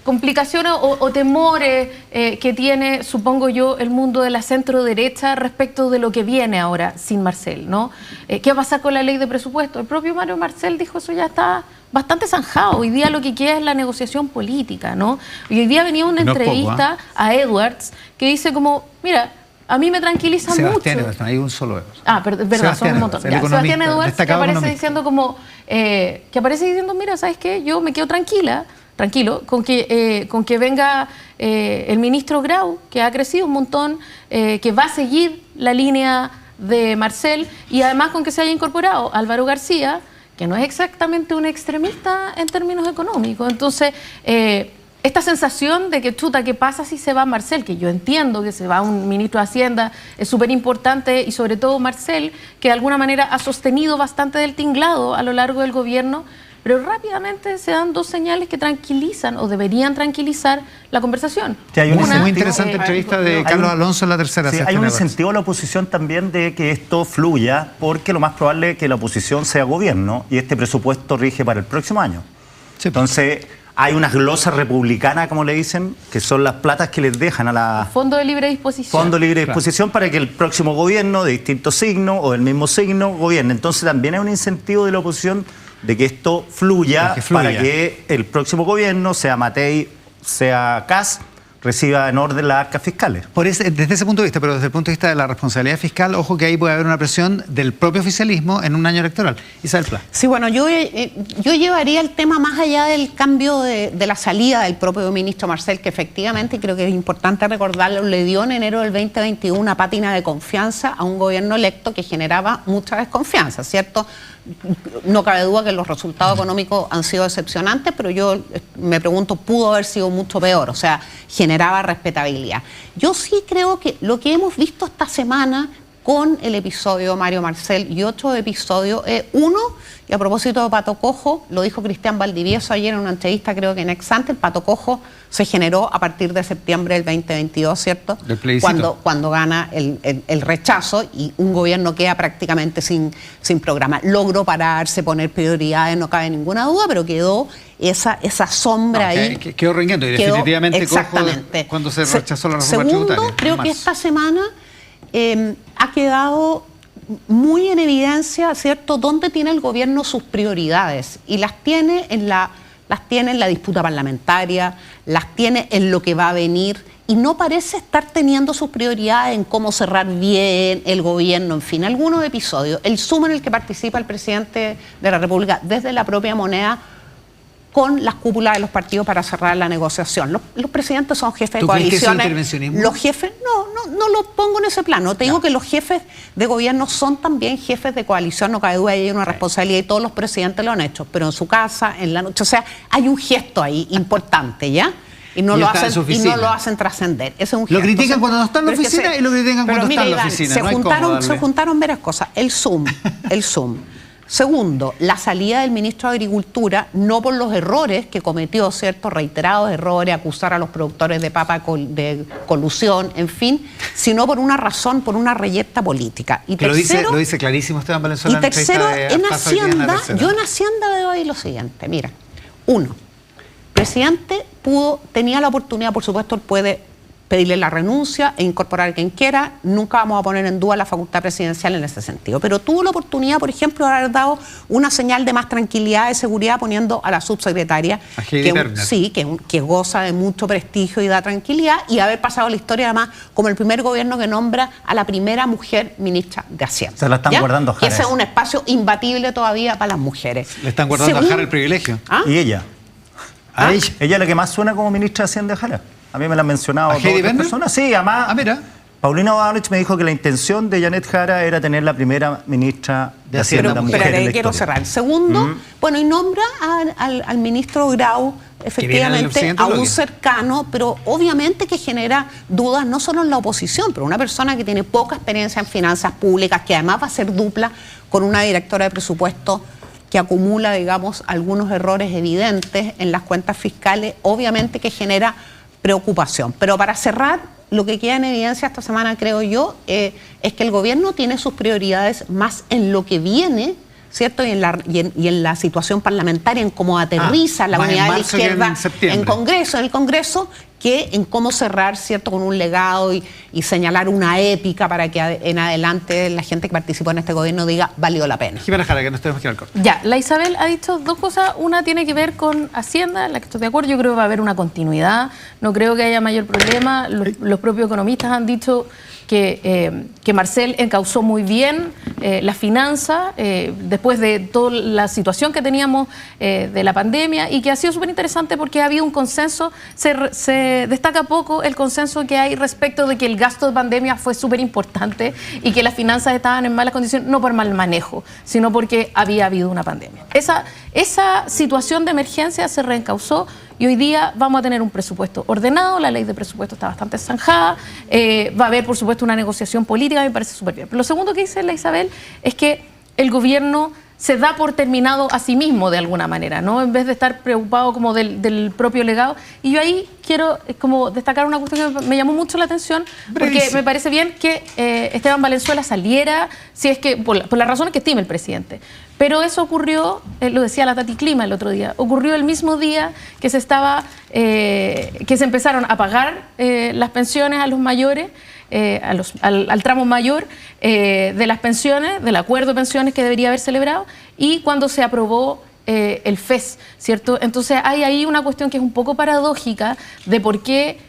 complicaciones o temores que tiene, supongo yo, el mundo de la centro derecha respecto de lo que viene ahora sin Marcel, ¿no? ¿Qué va a pasar con la ley de presupuesto? El propio Mario Marcel dijo eso ya está bastante zanjado. Hoy día lo que queda es la negociación política, ¿no? Y hoy día venía una No es poco, entrevista a Edwards que dice como, mira, a mí me tranquiliza Sebastián mucho. Edwards, hay un solo Edwards. Ah, verdad, son Sebastián un montón. Edwards, el Ya, economista, Sebastián Edwards que destacado aparece economista. diciendo como que aparece diciendo, mira, ¿sabes qué? Yo me quedo tranquilo con que venga el ministro Grau, que ha crecido un montón, que va a seguir la línea de Marcel, y además con que se haya incorporado Álvaro García, que no es exactamente un extremista en términos económicos. Entonces, esta sensación de que, chuta, ¿qué pasa si se va Marcel? Que yo entiendo que se va un ministro de Hacienda, es súper importante, y sobre todo Marcel, que de alguna manera ha sostenido bastante del tinglado a lo largo del gobierno, pero rápidamente se dan dos señales que tranquilizan, o deberían tranquilizar, la conversación. Sí, hay un Una muy incentivo. interesante entrevista de hay Carlos un- Alonso en La Tercera. Sí, hay Sebastián un Edwards. incentivo a la oposición también de que esto fluya, porque lo más probable es que la oposición sea gobierno y este presupuesto rige para el próximo año. Sí. Entonces, hay unas glosas republicanas, como le dicen, que son las platas que les dejan a la Fondo de libre disposición. Fondo Libre de Claro. Disposición para que el próximo gobierno de distintos signos o del mismo signo gobierne. Entonces, también hay un incentivo de la oposición de que esto fluya, Que fluya. para que el próximo gobierno, sea Matei, sea Kast, reciba en orden las arcas fiscales. Desde ese punto de vista, pero desde el punto de vista de la responsabilidad fiscal, ojo que ahí puede haber una presión del propio oficialismo en un año electoral. Isabel Pla. Sí, bueno, yo llevaría el tema más allá del cambio de la salida del propio ministro Marcel, que efectivamente, y creo que es importante recordarlo, le dio en enero del 2021 una pátina de confianza a un gobierno electo que generaba mucha desconfianza, ¿cierto? No cabe duda que los resultados económicos han sido decepcionantes, pero yo me pregunto, pudo haber sido mucho peor, o sea, generaba respetabilidad. Yo sí creo que lo que hemos visto esta semana con el episodio Mario Marcel y otro episodio, uno, y a propósito de Pato Cojo, lo dijo Cristian Valdivieso ayer en una entrevista, creo que en Exante, el Pato Cojo se generó a partir de septiembre del 2022, ¿cierto? Del plebiscito. Cuando gana el rechazo y un gobierno queda prácticamente sin programa. Logró pararse, poner prioridades, no cabe ninguna duda, pero quedó esa sombra ahí. Quedó rengueando y Quedó- definitivamente exactamente. Cojo cuando se rechazó la reforma Segundo, tributaria. creo en que marzo. esta semana ha quedado muy en evidencia, ¿cierto?, dónde tiene el gobierno sus prioridades, y las tiene en la disputa parlamentaria, las tiene en lo que va a venir, y no parece estar teniendo sus prioridades en cómo cerrar bien el gobierno, en fin, algunos episodios. El Zoom en el que participa el presidente de la República desde la propia moneda con las cúpulas de los partidos para cerrar la negociación. Los presidentes son jefes de ¿Tú crees que eso es coaliciones. intervencionismo? Los jefes, no lo pongo en ese plano. Te digo que los jefes de gobierno son también jefes de coalición, no cabe duda, hay una responsabilidad y todos los presidentes lo han hecho, pero en su casa, en la noche, o sea, hay un gesto ahí importante, ¿ya? Y no, Y lo está en hacen, su y oficina. no lo hacen trascender. Ese es un Lo gesto. critican cuando no está en la pero es que oficina y lo critican pero cuando mira, está en la Iván, oficina. Se No hay cómo juntaron, darle. se juntaron varias cosas. El Zoom. Segundo, la salida del ministro de Agricultura, no por los errores que cometió, ¿cierto? Reiterados errores, acusar a los productores de papa de colusión, en fin, sino por una razón, por una reyerta política. Y Que lo tercero, dice clarísimo Esteban Valenzuela. y tercero, en Hacienda, Hacienda, yo en Hacienda veo ahí lo siguiente, mira, uno, el presidente tenía la oportunidad, por supuesto, él puede pedirle la renuncia e incorporar a quien quiera. Nunca vamos a poner en duda la facultad presidencial en ese sentido. Pero tuvo la oportunidad, por ejemplo, de haber dado una señal de más tranquilidad, de seguridad, poniendo a la subsecretaria, que goza de mucho prestigio y da tranquilidad, y haber pasado la historia además como el primer gobierno que nombra a la primera mujer ministra de Hacienda. Se la están guardando a Jara. Ese es un espacio imbatible todavía para las mujeres. Le están guardando a Jara el privilegio. ¿Ah? ¿Y ella? ¿A ella? Ella es la que más suena como ministra de Hacienda de Jara. A mí me la han mencionado ¿A Heidi Berner? personas. Sí, además. Ah, mira. Paulina Baulich me dijo que la intención de Janet Jara era tener la primera ministra de Hacienda Pero mujer en la quiero historia. cerrar. Segundo, bueno, y nombra al ministro Grau, efectivamente, a un cercano, pero obviamente que genera dudas no solo en la oposición, pero una persona que tiene poca experiencia en finanzas públicas, que además va a ser dupla con una directora de presupuesto que acumula, digamos, algunos errores evidentes en las cuentas fiscales, obviamente que genera preocupación. Pero para cerrar, lo que queda en evidencia esta semana, creo yo, es que el gobierno tiene sus prioridades más en lo que viene, ¿cierto? Y en la situación parlamentaria, en cómo aterriza la unidad de la izquierda en el Congreso, que en cómo cerrar, ¿cierto?, con un legado y señalar una épica para que en adelante la gente que participó en este gobierno diga valió la pena. Jimena Jara, que nos tenemos que ir al corte. Ya, la Isabel ha dicho dos cosas. Una tiene que ver con Hacienda, en la que estoy de acuerdo. Yo creo que va a haber una continuidad. No creo que haya mayor problema. Los propios economistas han dicho que Marcel encauzó muy bien la finanza después de toda la situación que teníamos de la pandemia, y que ha sido súper interesante porque ha habido un consenso. Se destaca poco el consenso que hay respecto de que el gasto de pandemia fue súper importante y que las finanzas estaban en malas condiciones, no por mal manejo, sino porque había habido una pandemia. Esa situación de emergencia se reencauzó y hoy día vamos a tener un presupuesto ordenado. La ley de presupuesto está bastante zanjada. Va a haber, por supuesto, una negociación política, me parece súper bien. Pero lo segundo que dice la Isabel es que el gobierno se da por terminado a sí mismo de alguna manera, ¿no? En vez de estar preocupado como del propio legado. Y yo ahí quiero como destacar una cuestión que me llamó mucho la atención, porque me parece bien que Esteban Valenzuela saliera, si es que por las razones que estime el presidente. Pero eso ocurrió, lo decía la Tati Clima el otro día, ocurrió el mismo día que se empezaron a pagar las pensiones a los mayores, al tramo mayor de las pensiones, del acuerdo de pensiones que debería haber celebrado, y cuando se aprobó el FES, ¿cierto? Entonces hay ahí una cuestión que es un poco paradójica de por qué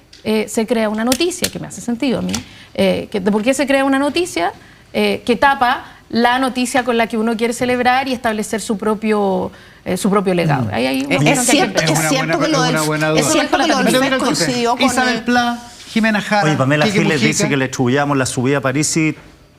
se crea una noticia, que me hace sentido a mí, de por qué se crea una noticia que tapa la noticia con la que uno quiere celebrar y establecer su propio legado. Es cierto que lo del FES coincidió con Isabel Pla, Jimena Jara. Oye, Pamela Quique Giles Mujica. dice que le atribuyamos la subida a Parisi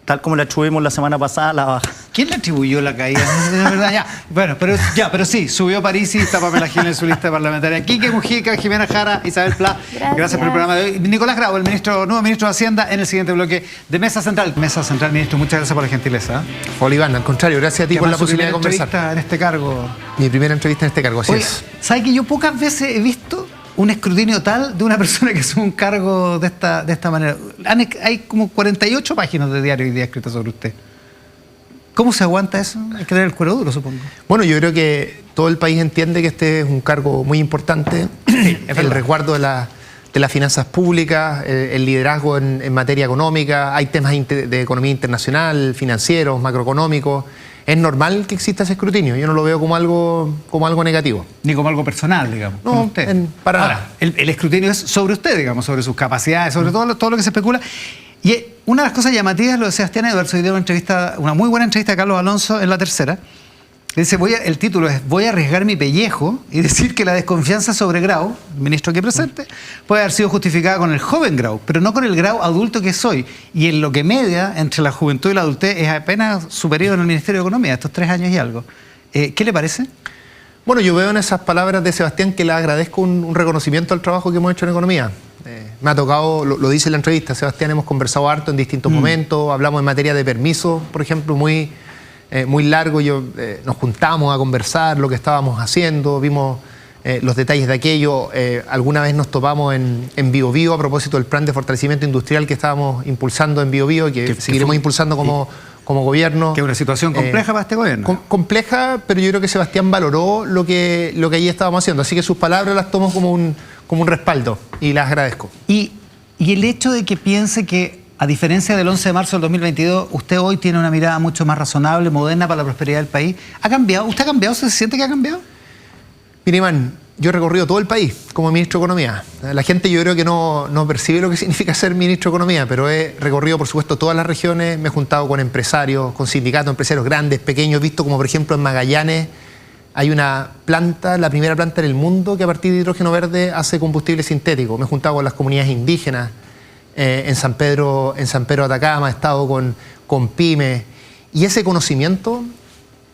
tal como la atribuimos la semana pasada, la baja. ¿Quién le atribuyó la caída? De verdad, ya. Bueno, pero sí, subió Parisi, está Pamela Giles en su lista parlamentaria. Quique Mujica, Jimena Jara, Isabel Pla. Gracias por el programa de hoy. Nicolás Grau, el nuevo ministro de Hacienda, en el siguiente bloque de Mesa Central. Mesa Central, ministro, muchas gracias por la gentileza. Oliván, al contrario, gracias a ti por la posibilidad de conversar. En este cargo. Mi primera entrevista en este cargo, así es. ¿Sabes que yo pocas veces he visto un escrutinio tal de una persona que asume un cargo de esta manera? Hay como 48 páginas de diario hoy día escritas sobre usted. ¿Cómo se aguanta eso? Hay que tener el cuero duro, supongo. Bueno, yo creo que todo el país entiende que este es un cargo muy importante. El resguardo de las finanzas públicas, el liderazgo en materia económica. Hay temas de economía internacional, financieros, macroeconómicos. Es normal que exista ese escrutinio. Yo no lo veo como algo negativo. Ni como algo personal, digamos. No, como usted. Para Ahora, nada. el escrutinio es sobre usted, digamos, sobre sus capacidades, sobre todo lo que se especula. Y una de las cosas llamativas es lo de Sebastián Edwards. Hoy dio una muy buena entrevista a Carlos Alonso en La Tercera. Dice, el título es "Voy a arriesgar mi pellejo y decir que la desconfianza sobre Grau, el ministro aquí presente, puede haber sido justificada con el joven Grau, pero no con el Grau adulto que soy. Y en lo que media entre la juventud y la adultez es apenas superior en el Ministerio de Economía, estos 3 años y algo". ¿Qué le parece? Bueno, yo veo en esas palabras de Sebastián que le agradezco un reconocimiento al trabajo que hemos hecho en economía. Me ha tocado, lo dice en la entrevista, Sebastián, hemos conversado harto en distintos momentos, hablamos en materia de permisos, por ejemplo, muy largo. Nos juntamos a conversar lo que estábamos haciendo, vimos los detalles de aquello. Alguna vez nos topamos en Bio Bio a propósito del plan de fortalecimiento industrial que estábamos impulsando en Bio Bio, que seguiremos impulsando como gobierno. Que es una situación compleja para este gobierno. Compleja, pero yo creo que Sebastián valoró lo que allí estábamos haciendo. Así que sus palabras las tomo como un respaldo y las agradezco. Y Y el hecho de que piense que, a diferencia del 11 de marzo del 2022, usted hoy tiene una mirada mucho más razonable, moderna para la prosperidad del país, ¿ha cambiado? ¿Usted ha cambiado? ¿Se siente que ha cambiado? Mire, Iván, yo he recorrido todo el país como ministro de Economía. La gente yo creo que no percibe lo que significa ser ministro de Economía, pero he recorrido, por supuesto, todas las regiones, me he juntado con empresarios, con sindicatos, empresarios grandes, pequeños, visto como, por ejemplo, en Magallanes hay una planta, la primera planta en el mundo que a partir de hidrógeno verde hace combustible sintético. Me he juntado con las comunidades indígenas en San Pedro de Atacama, he estado con pymes, y ese conocimiento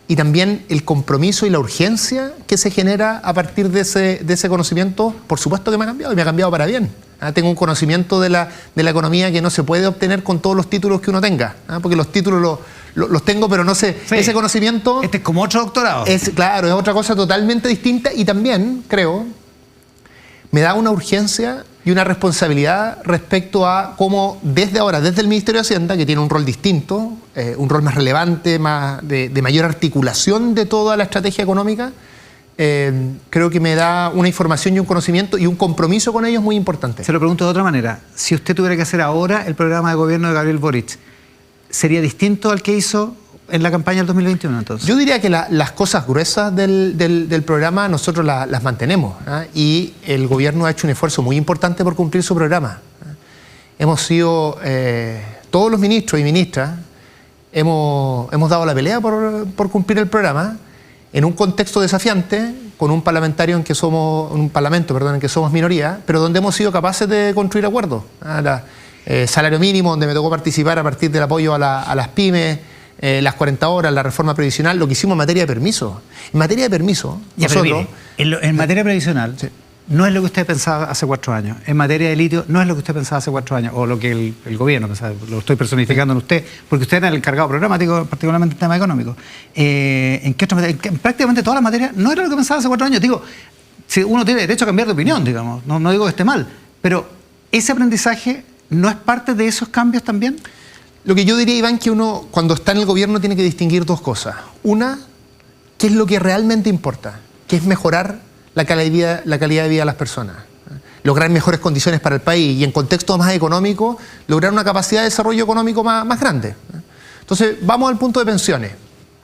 y también el compromiso y la urgencia que se genera a partir de ese conocimiento, por supuesto que me ha cambiado, y me ha cambiado para bien. Tengo un conocimiento de la economía que no se puede obtener con todos los títulos que uno tenga, porque los títulos los tengo, pero no sé, sí, ese conocimiento... Este es como otro doctorado. Claro, es otra cosa totalmente distinta, y también, creo, me da una urgencia y una responsabilidad respecto a cómo desde ahora, desde el Ministerio de Hacienda, que tiene un rol distinto, un rol más relevante, más de mayor articulación de toda la estrategia económica, creo que me da una información y un conocimiento y un compromiso con ellos muy importante. Se lo pregunto de otra manera. Si usted tuviera que hacer ahora el programa de gobierno de Gabriel Boric, ¿sería distinto al que hizo en la campaña del 2021 entonces? Yo diría que las cosas gruesas del programa nosotros las mantenemos, y el gobierno ha hecho un esfuerzo muy importante por cumplir su programa. Hemos sido, todos los ministros y ministras, hemos dado la pelea por cumplir el programa en un contexto desafiante, con un parlamento en que somos minoría, pero donde hemos sido capaces de construir acuerdos. Salario mínimo, donde me tocó participar a partir del apoyo a las pymes, las 40 horas, la reforma previsional, lo que hicimos en materia de permiso. En materia de permiso, nosotros... En materia previsional, sí, no es lo que usted pensaba hace 4 años. En materia de litio, no es lo que usted pensaba hace 4 años, o lo que el gobierno pensaba. Lo estoy personificando en usted, porque usted era el encargado programático, particularmente en tema económico. ¿En qué otras materias? En prácticamente todas las materias no era lo que pensaba hace 4 años. Digo, si uno tiene derecho a cambiar de opinión, digamos, no digo que esté mal, pero ese aprendizaje no es parte de esos cambios también. Lo que yo diría, Iván, que uno cuando está en el gobierno tiene que distinguir 2 cosas. Una, ¿qué es lo que realmente importa? Que es mejorar la calidad de vida de las personas. Lograr mejores condiciones para el país y en contexto más económico, lograr una capacidad de desarrollo económico más grande. Entonces, vamos al punto de pensiones,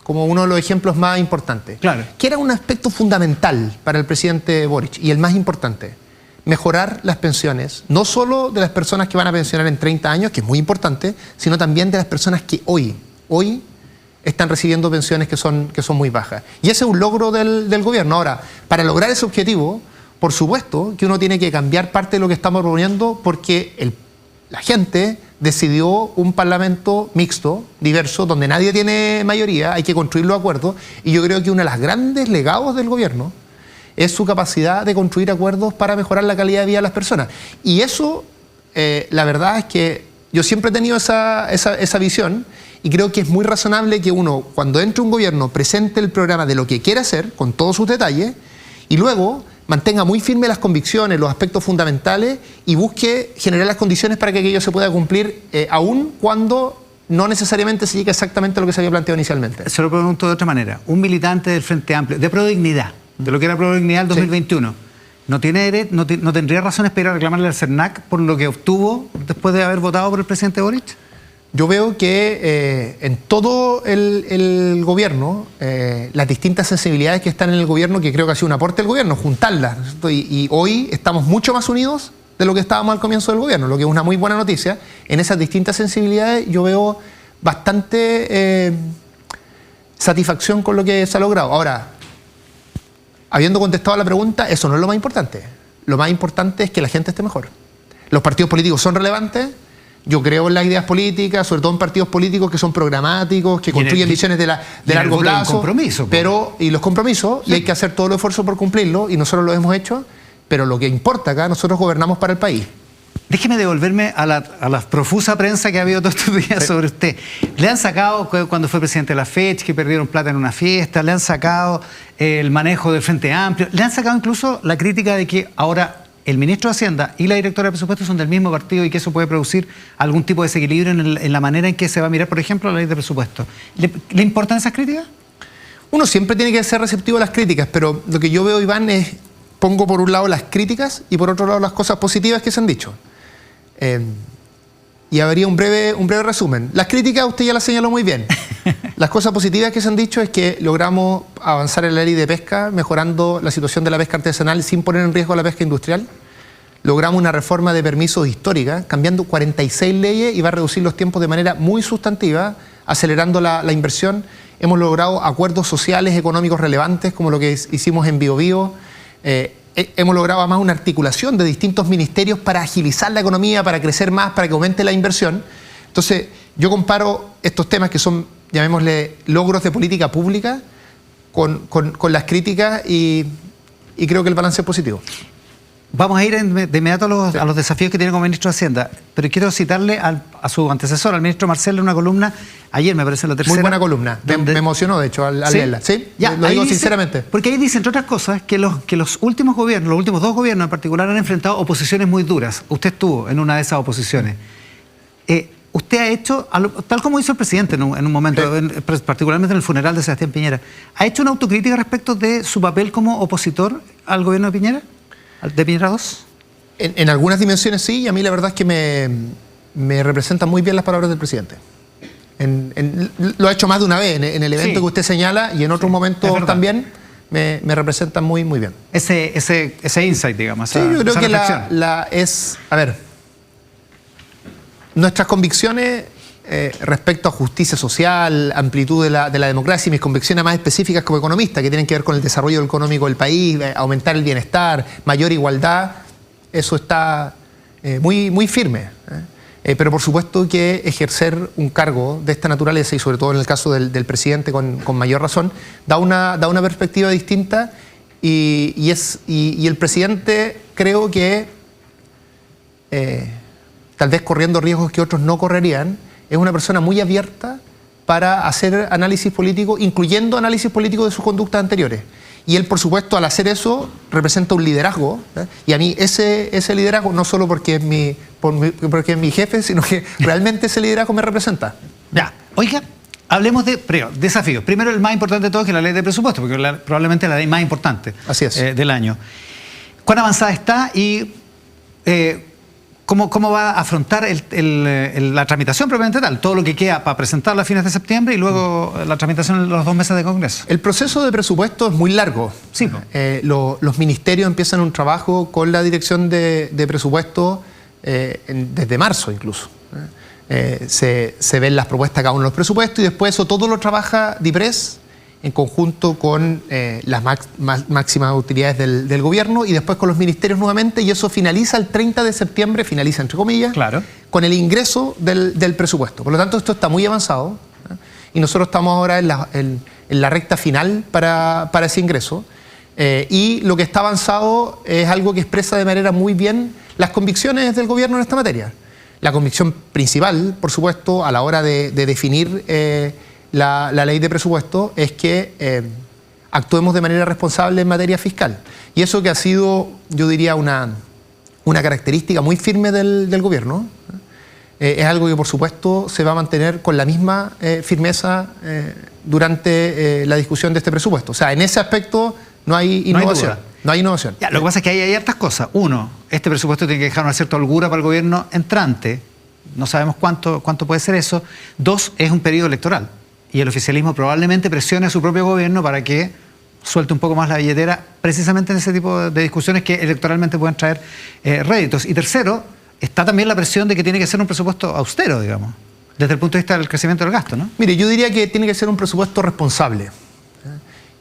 como uno de los ejemplos más importantes. Claro. Que era un aspecto fundamental para el presidente Boric y el más importante. Mejorar las pensiones, no solo de las personas que van a pensionar en 30 años, que es muy importante, sino también de las personas que hoy están recibiendo pensiones que son muy bajas. Y ese es un logro del gobierno. Ahora, para lograr ese objetivo, por supuesto que uno tiene que cambiar parte de lo que estamos proponiendo, porque la gente decidió un parlamento mixto, diverso, donde nadie tiene mayoría, hay que construir los acuerdos, y yo creo que uno de los grandes legados del gobierno es su capacidad de construir acuerdos para mejorar la calidad de vida de las personas. Y eso, la verdad es que yo siempre he tenido esa visión, y creo que es muy razonable que uno, cuando entre un gobierno, presente el programa de lo que quiere hacer, con todos sus detalles, y luego mantenga muy firme las convicciones, los aspectos fundamentales, y busque generar las condiciones para que aquello se pueda cumplir, aún cuando no necesariamente se llegue exactamente a lo que se había planteado inicialmente. Se lo pregunto de otra manera. Un militante del Frente Amplio, de Prodignidad, de lo que era Prodignidad el 2021, sí, ¿no tendría razones para ir a reclamarle al CERNAC por lo que obtuvo después de haber votado por el presidente Boric? Yo veo que en todo el gobierno, las distintas sensibilidades que están en el gobierno, que creo que ha sido un aporte del gobierno, juntarlas, y hoy estamos mucho más unidos de lo que estábamos al comienzo del gobierno, lo que es una muy buena noticia. En esas distintas sensibilidades yo veo bastante satisfacción con lo que se ha logrado. Ahora, habiendo contestado a la pregunta, eso no es lo más importante. Lo más importante es que la gente esté mejor. Los partidos políticos son relevantes. Yo creo en las ideas políticas, sobre todo en partidos políticos que son programáticos, que construyen visiones de largo plazo. Y los compromisos, sí, y hay que hacer todo el esfuerzo por cumplirlo, y nosotros lo hemos hecho, pero lo que importa acá, nosotros gobernamos para el país. Déjeme devolverme a la profusa prensa que ha habido todos estos días, sí, sobre usted. Le han sacado, cuando fue presidente de la FECH, que perdieron plata en una fiesta, le han sacado el manejo del Frente Amplio, le han sacado incluso la crítica de que ahora el ministro de Hacienda y la directora de presupuestos son del mismo partido y que eso puede producir algún tipo de desequilibrio en la manera en que se va a mirar, por ejemplo, la ley de presupuesto. ¿Le importan esas críticas? Uno siempre tiene que ser receptivo a las críticas, pero lo que yo veo, Iván, es pongo por un lado las críticas y por otro lado las cosas positivas que se han dicho. Y habría un breve resumen. Las críticas usted ya las señaló muy bien. Las cosas positivas que se han dicho es que logramos avanzar en la ley de pesca, mejorando la situación de la pesca artesanal sin poner en riesgo la pesca industrial. Logramos una reforma de permisos histórica, cambiando 46 leyes y va a reducir los tiempos de manera muy sustantiva, acelerando la inversión. Hemos logrado acuerdos sociales, económicos relevantes, como lo que hicimos en Biobío. Hemos logrado además una articulación de distintos ministerios para agilizar la economía, para crecer más, para que aumente la inversión. Entonces, yo comparo estos temas que son, llamémosle, logros de política pública con las críticas y creo que el balance es positivo. Vamos a ir de inmediato a los desafíos que tiene como ministro de Hacienda, pero quiero citarle a su antecesor, al ministro Marcel, en una columna, ayer me parece la tercera. Muy buena columna, me emocionó de hecho al leerla. ¿Sí? Ya, lo digo dice, sinceramente. Porque ahí dice, entre otras cosas, que los últimos gobiernos, los últimos dos gobiernos en particular, han enfrentado oposiciones muy duras. Usted estuvo en una de esas oposiciones. Usted ha hecho, tal como hizo el presidente en un momento, particularmente en el funeral de Sebastián Piñera, ¿ha hecho una autocrítica respecto de su papel como opositor al gobierno de Piñera? ¿De Piñera 2? En algunas dimensiones sí, y a mí la verdad es que me representan muy bien las palabras del presidente. Lo ha hecho más de una vez en el evento que usted señala y en otros momentos también me representan muy bien. Ese insight, digamos. Sí, yo creo que nuestras convicciones respecto a justicia social, amplitud de la democracia y mis convicciones más específicas como economista, que tienen que ver con el desarrollo económico del país, aumentar el bienestar, mayor igualdad, eso está muy firme. Pero por supuesto que ejercer un cargo de esta naturaleza, y sobre todo en el caso del presidente con mayor razón, da una perspectiva distinta y el presidente creo que, tal vez corriendo riesgos que otros no correrían, es una persona muy abierta para hacer análisis político, incluyendo análisis político de sus conductas anteriores. Y él, por supuesto, al hacer eso, representa un liderazgo. Y a mí ese liderazgo, no solo porque es mi jefe, sino que realmente ese liderazgo me representa. Ya, oiga, hablemos de desafíos. Primero, el más importante de todos, que es la ley de presupuesto, porque probablemente la ley más importante del año. ¿Cuán avanzada está y ¿Cómo va a afrontar la tramitación propiamente tal? Todo lo que queda para presentarla a fines de septiembre y luego la tramitación en los 2 meses de Congreso. El proceso de presupuesto es muy largo. Sí. Los ministerios empiezan un trabajo con la dirección de presupuesto desde marzo incluso. Se ven las propuestas de cada uno de los presupuestos y después eso todo lo trabaja DIPRES en conjunto con las máximas utilidades del gobierno y después con los ministerios nuevamente, y eso finaliza el 30 de septiembre, finaliza entre comillas, con el ingreso del presupuesto. Por lo tanto, esto está muy avanzado y nosotros estamos ahora en la recta final para ese ingreso. Y lo que está avanzado es algo que expresa de manera muy bien las convicciones del gobierno en esta materia. La convicción principal, por supuesto, a la hora de definir la ley de presupuesto es que actuemos de manera responsable en materia fiscal. Y eso que ha sido, yo diría, una característica muy firme del gobierno, es algo que por supuesto se va a mantener con la misma firmeza durante la discusión de este presupuesto. O sea, en ese aspecto no hay innovación. No hay innovación. Ya, lo que pasa es que hay hartas cosas. Uno, este presupuesto tiene que dejar una cierta holgura para el gobierno entrante. No sabemos cuánto puede ser eso. 2, es un periodo electoral. Y el oficialismo probablemente presione a su propio gobierno para que suelte un poco más la billetera, precisamente en ese tipo de discusiones que electoralmente pueden traer réditos. Y tercero, está también la presión de que tiene que ser un presupuesto austero, digamos, desde el punto de vista del crecimiento del gasto, ¿no? Mire, yo diría que tiene que ser un presupuesto responsable.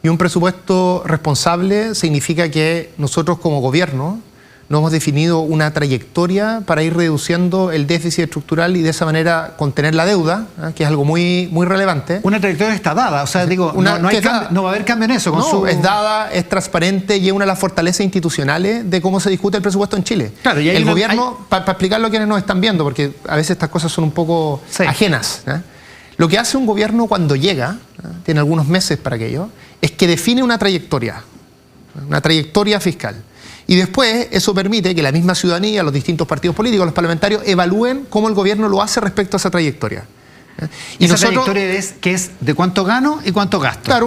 Y un presupuesto responsable significa que nosotros como gobierno nos hemos definido una trayectoria para ir reduciendo el déficit estructural y de esa manera contener la deuda, que es algo muy relevante. Una trayectoria que está dada, o sea, digo, no va a haber cambio en eso. Es dada, es transparente y es una de las fortalezas institucionales de cómo se discute el presupuesto en Chile. Claro, y el gobierno, para explicarlo a quienes nos están viendo, porque a veces estas cosas son un poco ajenas, lo que hace un gobierno cuando llega, tiene algunos meses para aquello, es que define una trayectoria fiscal. Y después eso permite que la misma ciudadanía, los distintos partidos políticos, los parlamentarios, evalúen cómo el gobierno lo hace respecto a esa trayectoria. Y esa trayectoria que es de cuánto gano y cuánto gasto, claro,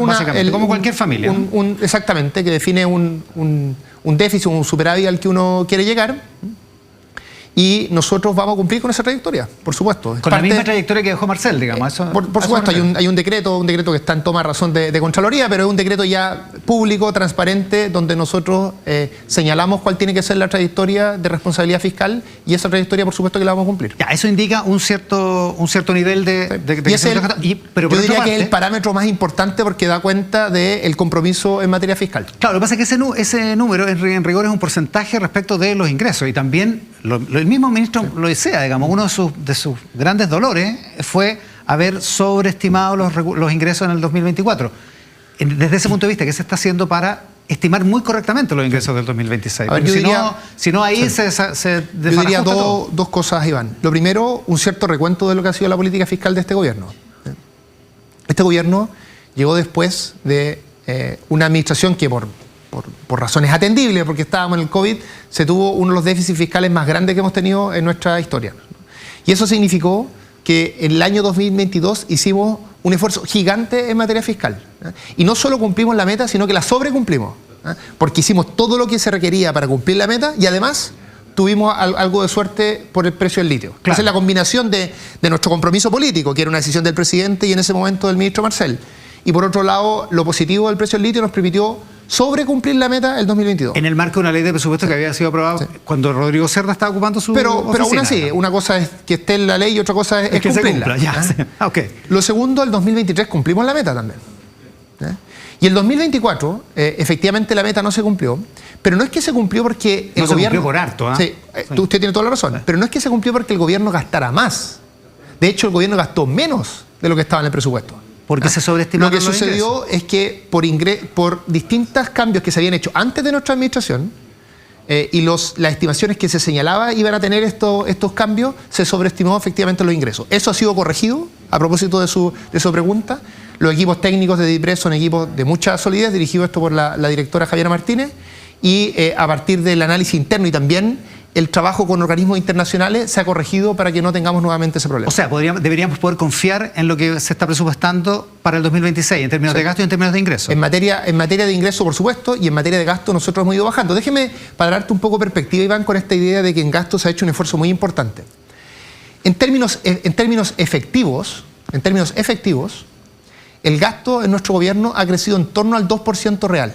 como cualquier familia. Exactamente, que define un déficit, un superávit al que uno quiere llegar. y nosotros vamos a cumplir con esa trayectoria, por supuesto. Con la misma trayectoria que dejó Marcel, digamos. Eso, por supuesto, hay un decreto que está en toma de razón de Contraloría, pero es un decreto ya público, transparente, donde nosotros señalamos cuál tiene que ser la trayectoria de responsabilidad fiscal, y esa trayectoria, por supuesto, que la vamos a cumplir. Ya, eso indica un cierto nivel de y ese pero yo diría que es el parámetro más importante porque da cuenta del compromiso en materia fiscal. Claro, lo que pasa es que ese número en rigor es un porcentaje respecto de los ingresos, y también el mismo ministro lo decía, digamos, uno de sus grandes dolores fue haber sobreestimado los ingresos en el 2024. Desde ese punto de vista, ¿qué se está haciendo para estimar muy correctamente los ingresos del 2026? A ver, si no ahí se yo diría dos cosas, Iván. Lo primero, un cierto recuento de lo que ha sido la política fiscal de este gobierno. Este gobierno llegó después de una administración que por razones atendibles, porque estábamos en el COVID, se tuvo uno de los déficits fiscales más grandes que hemos tenido en nuestra historia. Y eso significó que en el año 2022 hicimos un esfuerzo gigante en materia fiscal. Y no solo cumplimos la meta, sino que la sobrecumplimos. Porque hicimos todo lo que se requería para cumplir la meta y además tuvimos algo de suerte por el precio del litio. Claro. Entonces la combinación de nuestro compromiso político, que era una decisión del presidente y en ese momento del ministro Marcel, y por otro lado, lo positivo del precio del litio nos permitió sobrecumplir la meta el 2022. En el marco de una ley de presupuesto que había sido aprobada cuando Rodrigo Cerda estaba ocupando su Pero oficina, aún así, una cosa es que esté en la ley y otra cosa es que cumplirla. Se cumpla, ya. Okay. Lo segundo, el 2023 cumplimos la meta también. Y el 2024, efectivamente la meta no se cumplió, pero no es que se cumplió porque el gobierno... se cumplió por harto, Sí, usted tiene toda la razón, pero no es que se cumplió porque el gobierno gastara más. De hecho, el gobierno gastó menos de lo que estaba en el presupuesto. Porque se sobreestimaron los ingresos. Lo que sucedió es que por distintos cambios que se habían hecho antes de nuestra administración y las estimaciones que se señalaba iban a tener estos cambios, se sobreestimó efectivamente los ingresos. Eso ha sido corregido a propósito de su pregunta. Los equipos técnicos de DIPRES son equipos de mucha solidez, dirigido esto por la directora Javiera Martínez, y a partir del análisis interno y también el trabajo con organismos internacionales se ha corregido para que no tengamos nuevamente ese problema. O sea, deberíamos poder confiar en lo que se está presupuestando para el 2026, en términos de gasto y en términos de ingresos. En materia de ingreso, por supuesto, y en materia de gasto nosotros hemos ido bajando. Déjeme, para darte un poco de perspectiva, Iván, con esta idea de que en gasto se ha hecho un esfuerzo muy importante. En términos efectivos, el gasto en nuestro gobierno ha crecido en torno al 2% real.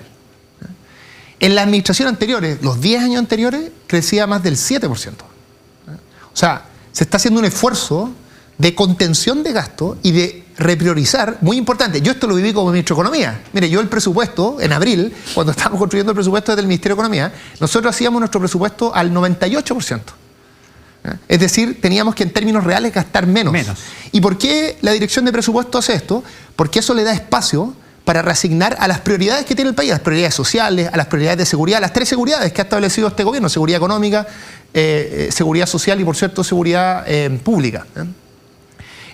En la administración anteriores, los 10 años anteriores, crecía más del 7%. O sea, se está haciendo un esfuerzo de contención de gasto y de repriorizar, muy importante. Yo esto lo viví como ministro de Economía. Mire, yo el presupuesto, en abril, cuando estábamos construyendo el presupuesto del Ministerio de Economía, nosotros hacíamos nuestro presupuesto al 98%. Es decir, teníamos que en términos reales gastar menos. ¿Y por qué la Dirección de Presupuesto hace esto? Porque eso le da espacio para reasignar a las prioridades que tiene el país, a las prioridades sociales, a las prioridades de seguridad, las 3 seguridades que ha establecido este gobierno: seguridad económica, seguridad social y, por cierto, seguridad pública.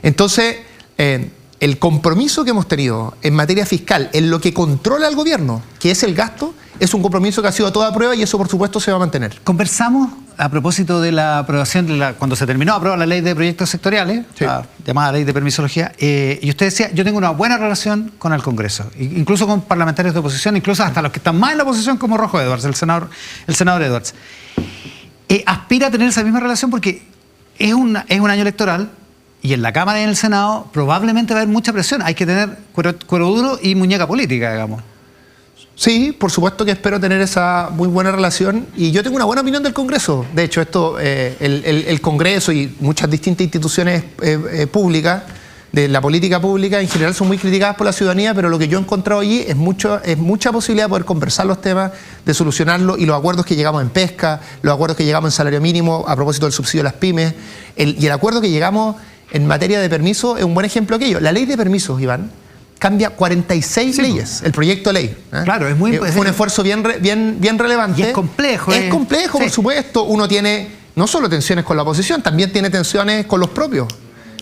Entonces, el compromiso que hemos tenido en materia fiscal, en lo que controla el gobierno, que es el gasto, es un compromiso que ha sido a toda prueba y eso, por supuesto, se va a mantener. Conversamos a propósito de la aprobación, cuando se terminó de aprobar la ley de proyectos sectoriales, sí, la llamada ley de permisología, y usted decía, yo tengo una buena relación con el Congreso, incluso con parlamentarios de oposición, incluso hasta los que están más en la oposición, como Rojo Edwards, el senador Edwards. Aspira a tener esa misma relación porque es un año electoral y en la Cámara y en el Senado probablemente va a haber mucha presión. Hay que tener cuero duro y muñeca política, digamos. Sí, por supuesto que espero tener esa muy buena relación y yo tengo una buena opinión del Congreso. De hecho, el Congreso y muchas distintas instituciones públicas, de la política pública en general, son muy criticadas por la ciudadanía, pero lo que yo he encontrado allí es mucha posibilidad de poder conversar los temas, de solucionarlos, y los acuerdos que llegamos en pesca, los acuerdos que llegamos en salario mínimo a propósito del subsidio a las pymes, y el acuerdo que llegamos en materia de permiso es un buen ejemplo de aquello. La ley de permisos, Iván, cambia 46 leyes, el proyecto de ley. Claro, fue un esfuerzo bien relevante. Y es complejo. Es complejo, por supuesto. Uno tiene no solo tensiones con la oposición, también tiene tensiones con los propios.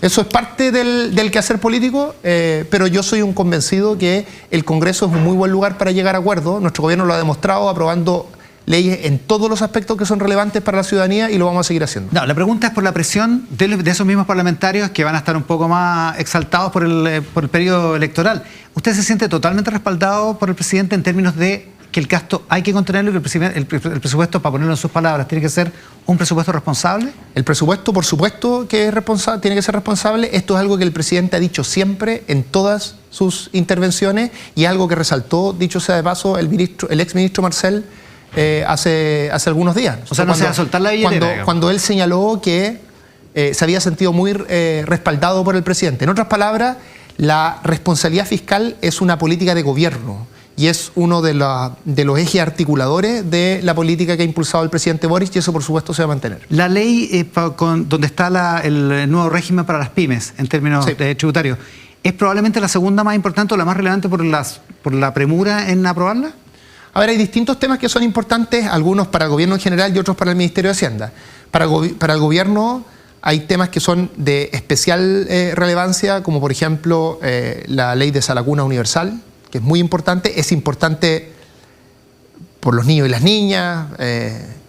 Eso es parte del quehacer político, pero yo soy un convencido que el Congreso es un muy buen lugar para llegar a acuerdos. Nuestro gobierno lo ha demostrado aprobando leyes en todos los aspectos que son relevantes para la ciudadanía y lo vamos a seguir haciendo. No, la pregunta es por la presión de esos mismos parlamentarios que van a estar un poco más exaltados por el periodo electoral. ¿Usted se siente totalmente respaldado por el presidente en términos de que el gasto hay que contenerlo y que el presupuesto, para ponerlo en sus palabras, tiene que ser un presupuesto responsable? El presupuesto, por supuesto, que es responsable, tiene que ser responsable. Esto es algo que el presidente ha dicho siempre en todas sus intervenciones y algo que resaltó, dicho sea de paso, el exministro Marcel hace algunos días. O sea, no se va a soltar la billetera. Cuando él señaló que se había sentido muy respaldado por el presidente. En otras palabras, la responsabilidad fiscal es una política de gobierno y es uno de los ejes articuladores de la política que ha impulsado el presidente Boric, y eso por supuesto se va a mantener. La ley donde está el nuevo régimen para las pymes en términos tributarios, ¿es probablemente la segunda más importante o la más relevante por la premura en aprobarla? A ver, hay distintos temas que son importantes, algunos para el gobierno en general y otros para el Ministerio de Hacienda. Para el gobierno hay temas que son de especial relevancia, como por ejemplo la ley de sala cuna universal, que es muy importante. Es importante por los niños y las niñas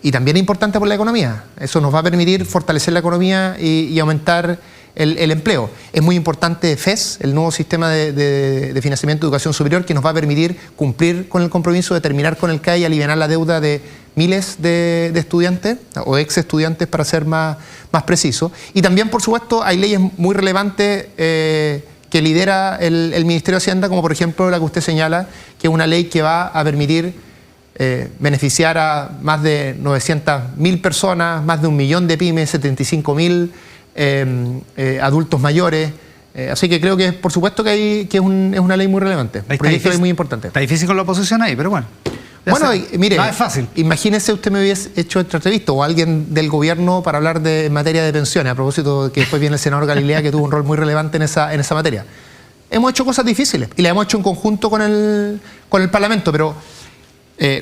y también es importante por la economía. Eso nos va a permitir fortalecer la economía y aumentar el empleo. Es muy importante FES, el nuevo sistema de financiamiento de educación superior, que nos va a permitir cumplir con el compromiso de terminar con el CAE y aliviar la deuda de miles de estudiantes, o ex estudiantes para ser más preciso. Y también, por supuesto, hay leyes muy relevantes que lidera el Ministerio de Hacienda, como por ejemplo la que usted señala, que es una ley que va a permitir beneficiar a más de 900.000 personas, más de 1 millón de pymes, 75.000 adultos mayores. Así que creo que por supuesto que es una ley muy relevante, un proyecto de ley muy importante. Está difícil con la oposición ahí, pero bueno. Bueno, mire, no es fácil. Imagínese usted me hubiese hecho esta entrevista o alguien del gobierno para hablar en materia de pensiones, a propósito de que después viene el senador Galilea, que tuvo un rol muy relevante en esa materia. Hemos hecho cosas difíciles y las hemos hecho en conjunto con el Parlamento, pero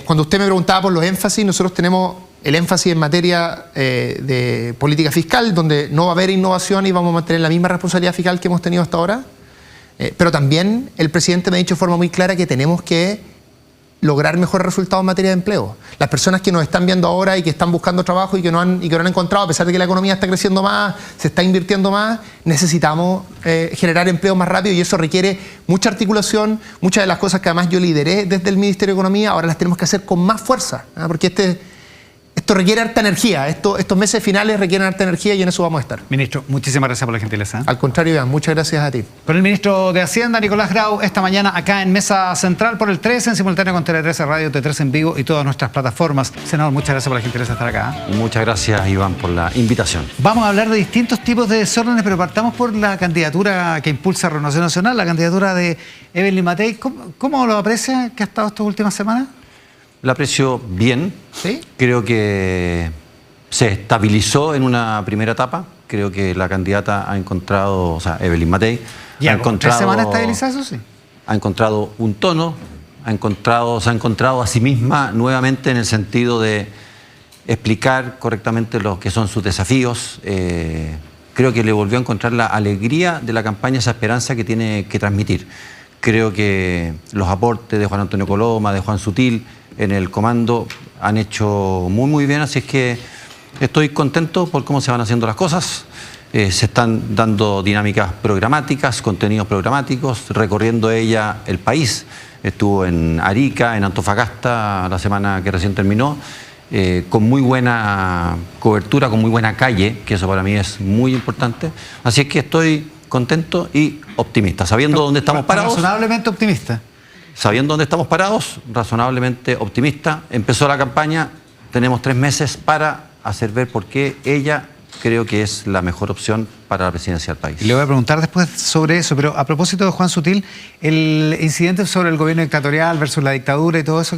cuando usted me preguntaba por los énfasis, nosotros tenemos el énfasis en materia de política fiscal, donde no va a haber innovación y vamos a mantener la misma responsabilidad fiscal que hemos tenido hasta ahora, pero también el presidente me ha dicho de forma muy clara que tenemos que lograr mejores resultados en materia de empleo. Las personas que nos están viendo ahora y que están buscando trabajo y que no han encontrado, a pesar de que la economía está creciendo más, se está invirtiendo más, necesitamos generar empleo más rápido y eso requiere mucha articulación. Muchas de las cosas que además yo lideré desde el Ministerio de Economía, ahora las tenemos que hacer con más fuerza, porque esto requiere harta energía, estos meses finales requieren harta energía y en eso vamos a estar. Ministro, muchísimas gracias por la gentileza. Al contrario, Iván, muchas gracias a ti. Con el ministro de Hacienda, Nicolás Grau, esta mañana acá en Mesa Central por el 13, en simultáneo con Tele 13 Radio, T13 en vivo y todas nuestras plataformas. Senador, muchas gracias por la gentileza de estar acá. Muchas gracias, Iván, por la invitación. Vamos a hablar de distintos tipos de desórdenes, pero partamos por la candidatura que impulsa Renovación Nacional, la candidatura de Evelyn Matei. ¿Cómo lo aprecia que ha estado estas últimas semanas? La aprecio bien. ¿Sí? Creo que se estabilizó en una primera etapa. Creo que la candidata ha encontrado, o sea, Evelyn Matei, ¿Ya ha encontrado... 3 semanas estabilizada, eso sí? Ha encontrado un tono, se ha encontrado a sí misma nuevamente en el sentido de explicar correctamente lo que son sus desafíos. Creo que le volvió a encontrar la alegría de la campaña, esa esperanza que tiene que transmitir. Creo que los aportes de Juan Antonio Coloma, de Juan Sutil en el comando han hecho muy bien, así es que estoy contento por cómo se van haciendo las cosas. Se están dando dinámicas programáticas, contenidos programáticos, recorriendo ella el país. Estuvo en Arica, en Antofagasta la semana que recién terminó, con muy buena cobertura, con muy buena calle, que eso para mí es muy importante. Así es que estoy contento y optimista, sabiendo dónde estamos parados. Razonablemente optimista. Sabiendo dónde estamos parados, razonablemente optimista. Empezó la campaña, tenemos 3 meses para hacer ver por qué ella creo que es la mejor opción para la presidencia del país. Le voy a preguntar después sobre eso, pero a propósito de Juan Sutil, el incidente sobre el gobierno dictatorial versus la dictadura y todo eso,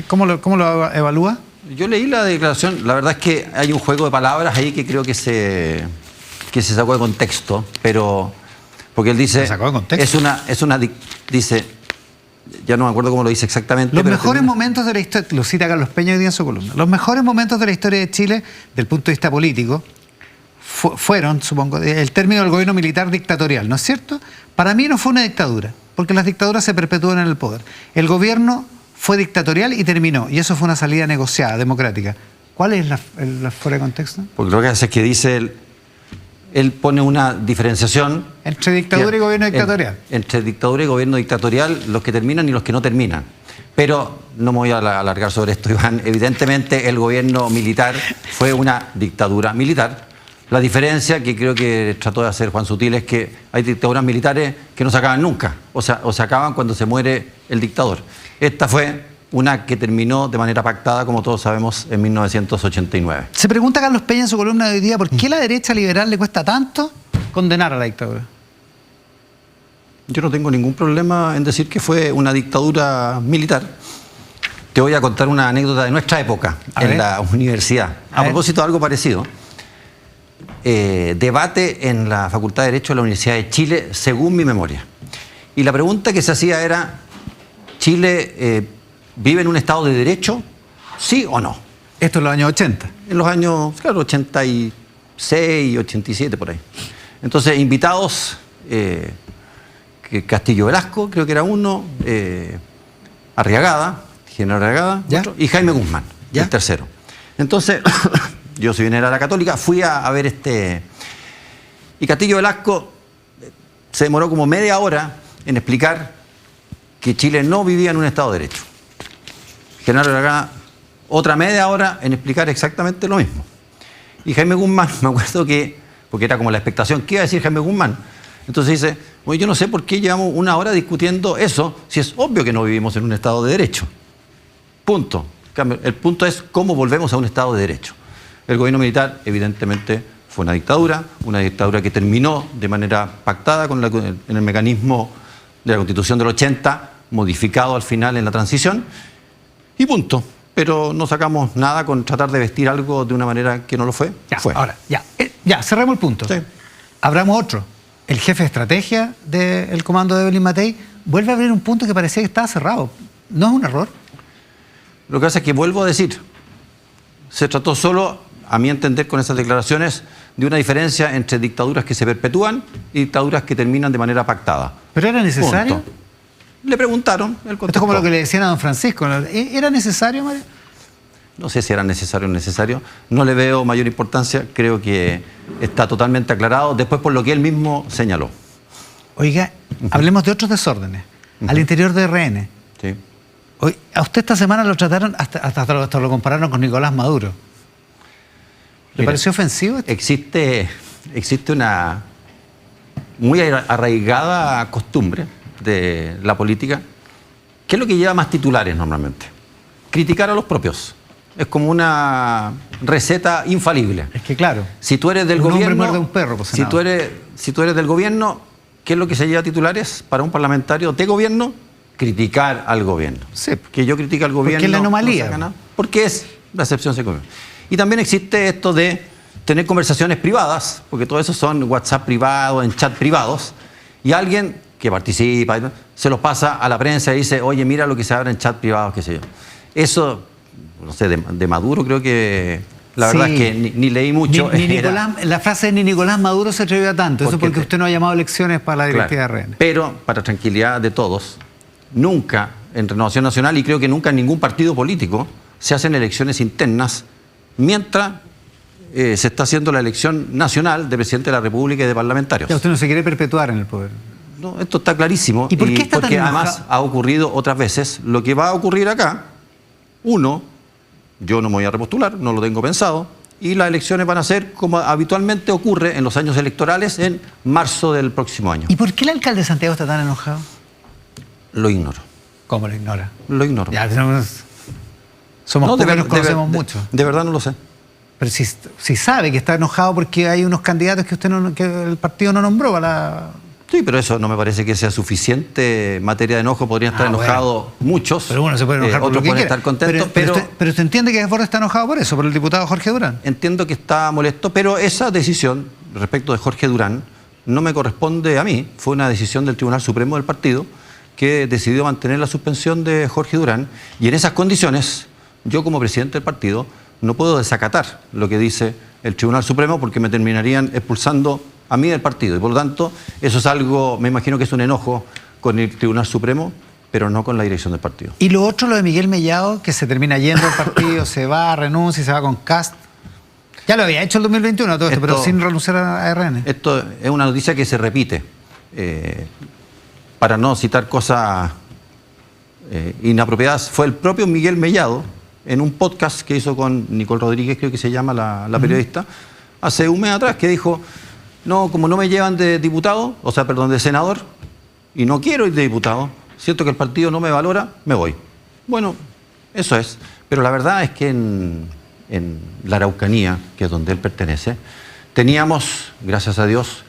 ¿cómo lo evalúa? Yo leí la declaración, la verdad es que hay un juego de palabras ahí que creo que se sacó de contexto, pero porque él dice... ¿Se sacó de contexto? Dice... Ya no me acuerdo cómo lo dice exactamente. Los mejores momentos de la historia, lo cita Carlos Peña hoy día en su columna, los mejores momentos de la historia de Chile, del punto de vista político, fueron, supongo, el término del gobierno militar dictatorial, ¿no es cierto? Para mí no fue una dictadura, porque las dictaduras se perpetúan en el poder. El gobierno fue dictatorial y terminó, y eso fue una salida negociada, democrática. ¿Cuál es la fuera de contexto? Porque lo que hace es que dice... Él pone una diferenciación... Entre dictadura y gobierno dictatorial. Entre dictadura y gobierno dictatorial, los que terminan y los que no terminan. Pero no me voy a alargar sobre esto, Iván. Evidentemente el gobierno militar fue una dictadura militar. La diferencia que creo que trató de hacer Juan Sutil es que hay dictaduras militares que no se acaban nunca, o se acaban cuando se muere el dictador. Esta fue una que terminó de manera pactada, como todos sabemos, en 1989. Se pregunta Carlos Peña en su columna de hoy día, ¿por qué a la derecha liberal le cuesta tanto condenar a la dictadura? Yo no tengo ningún problema en decir que fue una dictadura militar. Te voy a contar una anécdota de nuestra época en la universidad. A propósito de algo parecido. Debate en la Facultad de Derecho de la Universidad de Chile, según mi memoria. Y la pregunta que se hacía era, ¿Chile vive en un Estado de Derecho? ¿Sí o no? Esto en los años 80. En los años, claro, 86, 87, por ahí. Entonces, invitados, Castillo Velasco, creo que era uno, Arriagada, General Arriagada, otro, y Jaime Guzmán, el tercero. Entonces, yo soy venera de la Católica, fui a ver y Castillo Velasco se demoró como media hora en explicar que Chile no vivía en un Estado de Derecho. General Arriagada, otra media hora en explicar exactamente lo mismo. Y Jaime Guzmán, me acuerdo que, porque era como la expectación, ¿qué iba a decir Jaime Guzmán? Entonces dice, oye, yo no sé por qué llevamos una hora discutiendo eso, si es obvio que no vivimos en un Estado de Derecho. Punto. El punto es cómo volvemos a un Estado de Derecho. El gobierno militar, evidentemente, fue una dictadura que terminó de manera pactada en el mecanismo de la Constitución del 80, modificado al final en la transición, y punto. Pero no sacamos nada con tratar de vestir algo de una manera que no lo fue. Ahora, cerremos el punto. Sí. Abramos otro. El jefe de estrategia del comando de Evelyn Matei vuelve a abrir un punto que parecía que estaba cerrado. ¿No es un error? Lo que pasa es que, vuelvo a decir, se trató solo, a mi entender, con esas declaraciones, de una diferencia entre dictaduras que se perpetúan y dictaduras que terminan de manera pactada. ¿Pero era necesario? Punto. Le preguntaron, él contestó. Esto es como lo que le decían a don Francisco. ¿Era necesario, Mario? No sé si era necesario o no necesario. No le veo mayor importancia. Creo que está totalmente aclarado, después por lo que él mismo señaló. Oiga, hablemos de otros desórdenes. Al interior de RN. Sí. A usted esta semana lo trataron, hasta lo compararon con Nicolás Maduro. ¿Le pareció ofensivo esto? Existe una muy arraigada costumbre de la política, que es lo que lleva más titulares normalmente. Criticar a los propios. Es como una receta infalible. Es que claro, si tú eres del un gobierno, hombre muerde a un perro, pues, si tú eres del gobierno, ¿qué es lo que se lleva titulares para un parlamentario de gobierno? Criticar al gobierno. Sí. Que yo critique al gobierno. Porque es la anomalía. No saca nada, porque es la excepción se come. Y también existe esto de tener conversaciones privadas, porque todo eso son WhatsApp privados, en chat privados, y alguien que participa se los pasa a la prensa y dice, oye, mira lo que se abre en chat privados, qué sé yo. Eso, no sé, de Maduro creo que la verdad es que ni leí mucho. La frase de ni Nicolás Maduro se atrevió a tanto. Eso porque usted no ha llamado elecciones para la directiva de RN. Pero, para tranquilidad de todos, nunca en Renovación Nacional, y creo que nunca en ningún partido político, se hacen elecciones internas mientras se está haciendo la elección nacional de presidente de la República y de parlamentarios. Ya, usted no se quiere perpetuar en el poder. No, esto está clarísimo. ¿Y por qué está porque tan enojado? además ha ocurrido otras veces. Lo que va a ocurrir acá, yo no me voy a repostular, no lo tengo pensado, y las elecciones van a ser como habitualmente ocurre en los años electorales, en marzo del próximo año. ¿Y por qué el alcalde de Santiago está tan enojado? Lo ignoro. ¿Cómo lo ignora? Lo ignoro. Ya, somos pocos, nos conocemos mucho. De verdad no lo sé. Pero si sabe que está enojado porque hay unos candidatos que que el partido no nombró a la... Sí, pero eso no me parece que sea suficiente materia de enojo. Podrían estar enojados muchos. Pero uno se puede enojar por otros lo que pueden quiera. estar contentos. Pero usted entiende que Desbordes está enojado por eso, por el diputado Jorge Durán. Entiendo que está molesto, pero esa decisión respecto de Jorge Durán no me corresponde a mí. Fue una decisión del Tribunal Supremo del partido que decidió mantener la suspensión de Jorge Durán. Y en esas condiciones, yo como presidente del partido no puedo desacatar lo que dice el Tribunal Supremo, porque me terminarían expulsando a mí del partido. Y por lo tanto, eso es algo, me imagino que es un enojo con el Tribunal Supremo, pero no con la dirección del partido. Y lo otro, lo de Miguel Mellado, que se termina yendo del partido, se va, renuncia y se va con Cast. Ya lo había hecho el 2021 todo esto, pero sin renunciar a RN. Esto es una noticia que se repite. Para no citar cosas inapropiadas fue el propio Miguel Mellado, en un podcast que hizo con Nicole Rodríguez, creo que se llama la periodista, hace un mes atrás, que dijo, no, como no me llevan de diputado, o sea, perdón, de senador, y no quiero ir de diputado, siento que el partido no me valora, me voy. Bueno, eso es. Pero la verdad es que en la Araucanía, que es donde él pertenece, teníamos, gracias a Dios,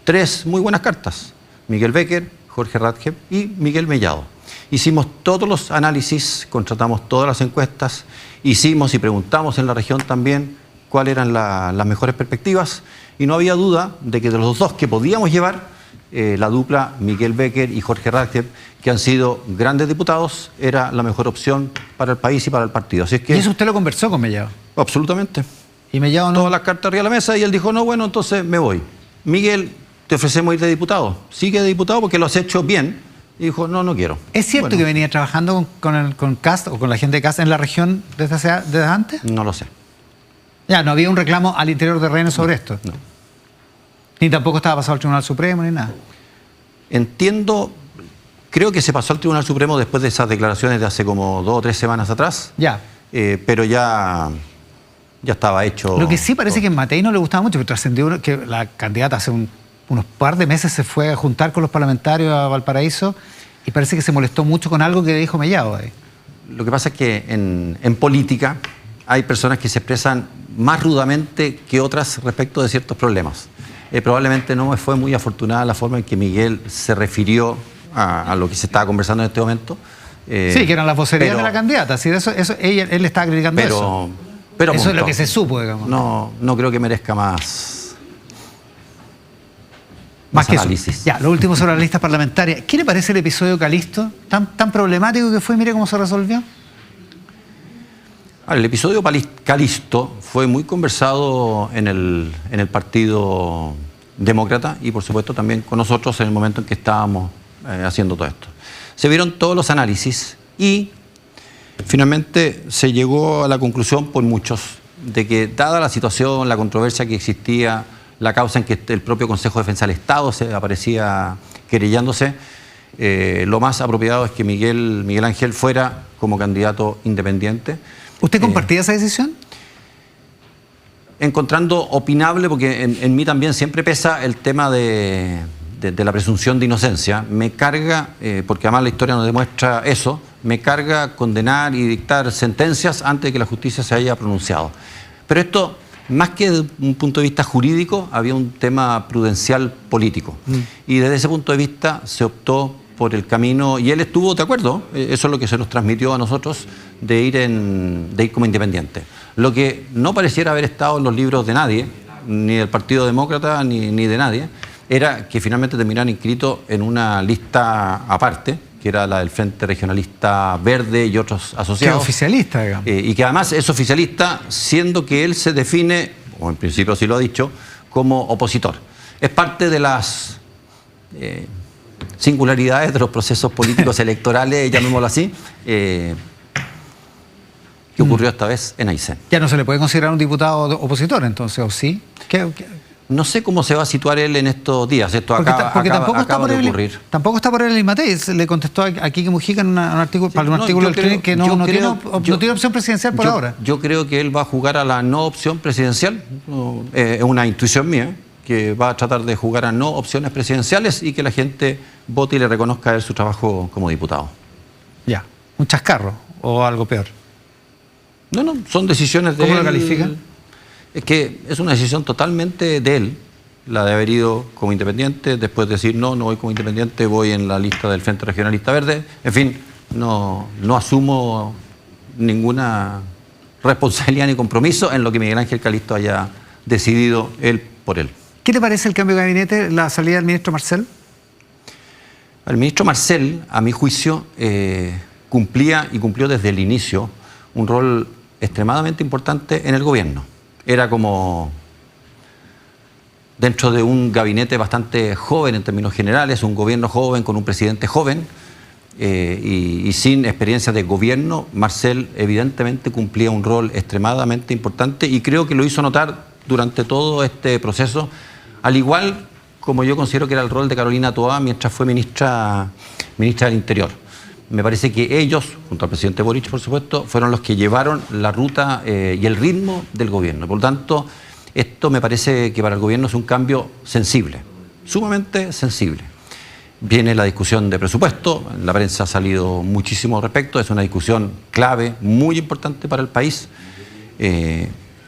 3 muy buenas cartas. Miguel Becker, Jorge Radke y Miguel Mellado. Hicimos todos los análisis, contratamos todas las encuestas, hicimos y preguntamos en la región también cuáles eran las mejores perspectivas, y no había duda de que de los 2 que podíamos llevar, la dupla Miguel Becker y Jorge Radke, que han sido grandes diputados, era la mejor opción para el país y para el partido. Así es que, ¿Y eso usted lo conversó con Mellado? Absolutamente. ¿Y Mellado no? Todas las cartas arriba de la mesa y él dijo, no, bueno, entonces me voy. Miguel, te ofrecemos ir de diputado. Sigue de diputado porque lo has hecho bien. Y dijo, no, no quiero. ¿Es cierto Bueno, que venía trabajando con Kast o con la gente de Kast en la región desde antes? No lo sé. Ya, no había un reclamo al interior de Rehenes sobre esto. No. Ni tampoco estaba pasado al Tribunal Supremo ni nada. Entiendo, creo que se pasó al Tribunal Supremo después de esas declaraciones de hace como 2 o 3 semanas atrás. Ya. Pero ya estaba hecho. Lo que sí parece que en Matei no le gustaba mucho, pero trascendió que la candidata hace unos par de meses se fue a juntar con los parlamentarios a Valparaíso y parece que se molestó mucho con algo que dijo Mellado ahí. Lo que pasa es que en política hay personas que se expresan más rudamente que otras respecto de ciertos problemas. Probablemente no me fue muy afortunada la forma en que Miguel se refirió a lo que se estaba conversando en este momento. Sí, que eran las vocerías de la candidata. Sí, él le estaba criticando eso. Pero eso es punto. lo que se supo, digamos. No creo que merezca más que análisis. eso. Ya, lo último sobre la lista parlamentaria. ¿Qué le parece el episodio Calisto? ¿Tan problemático que fue? Mire cómo se resolvió. El episodio Calisto fue muy conversado en el Partido Demócrata y por supuesto también con nosotros en el momento en que estábamos haciendo todo esto. Se vieron todos los análisis y finalmente se llegó a la conclusión por muchos de que dada la situación, la controversia que existía, la causa en que el propio Consejo de Defensa del Estado se aparecía querellándose, lo más apropiado es que Miguel Ángel fuera como candidato independiente. ¿Usted compartía esa decisión? Encontrando opinable, porque en mí también siempre pesa el tema de la presunción de inocencia. Me carga, porque además la historia nos demuestra eso, me carga condenar y dictar sentencias antes de que la justicia se haya pronunciado. Pero esto, más que desde un punto de vista jurídico, había un tema prudencial político. Y desde ese punto de vista se optó por el camino, y él estuvo de acuerdo, eso es lo que se nos transmitió a nosotros, de ir como independiente. Lo que no pareciera haber estado en los libros de nadie, ni del Partido Demócrata, ni de nadie, era que finalmente terminaran inscritos en una lista aparte, que era la del Frente Regionalista Verde y otros asociados. Que es oficialista, digamos. Y que además es oficialista, siendo que él se define, o en principio sí lo ha dicho, como opositor. Es parte de las singularidades de los procesos políticos electorales, llamémoslo así, que ocurrió esta vez en Aysén. Ya no se le puede considerar un diputado opositor, entonces, ¿o sí? No sé cómo se va a situar él en estos días. Esto acaba de ocurrir. Tampoco está por él el Matei. Le contestó a Quique Mujica en un artículo, para un artículo del Clinic que no tiene opción presidencial por ahora. Yo creo que él va a jugar a la no opción presidencial. Es una intuición mía, que va a tratar de jugar a no opciones presidenciales y que la gente vote y le reconozca a él su trabajo como diputado. Ya. ¿Un chascarro o algo peor? No, son decisiones de él. ¿Cómo lo califica? Es que es una decisión totalmente de él, la de haber ido como independiente, después decir no voy como independiente, voy en la lista del Frente Regionalista Verde. En fin, no asumo ninguna responsabilidad ni compromiso en lo que Miguel Ángel Calisto haya decidido él por él. ¿Qué te parece el cambio de gabinete, la salida del ministro Marcel? El ministro Marcel, a mi juicio, cumplía y cumplió desde el inicio un rol extremadamente importante en el gobierno. Era como dentro de un gabinete bastante joven en términos generales, un gobierno joven con un presidente joven y sin experiencia de gobierno, Marcel evidentemente cumplía un rol extremadamente importante y creo que lo hizo notar durante todo este proceso, al igual como yo considero que era el rol de Carolina Toá mientras fue ministra del Interior. Me parece que ellos, junto al presidente Boric, por supuesto, fueron los que llevaron la ruta y el ritmo del gobierno. Por lo tanto, esto me parece que para el gobierno es un cambio sensible, sumamente sensible. Viene la discusión de presupuesto, en la prensa ha salido muchísimo al respecto, es una discusión clave, muy importante para el país,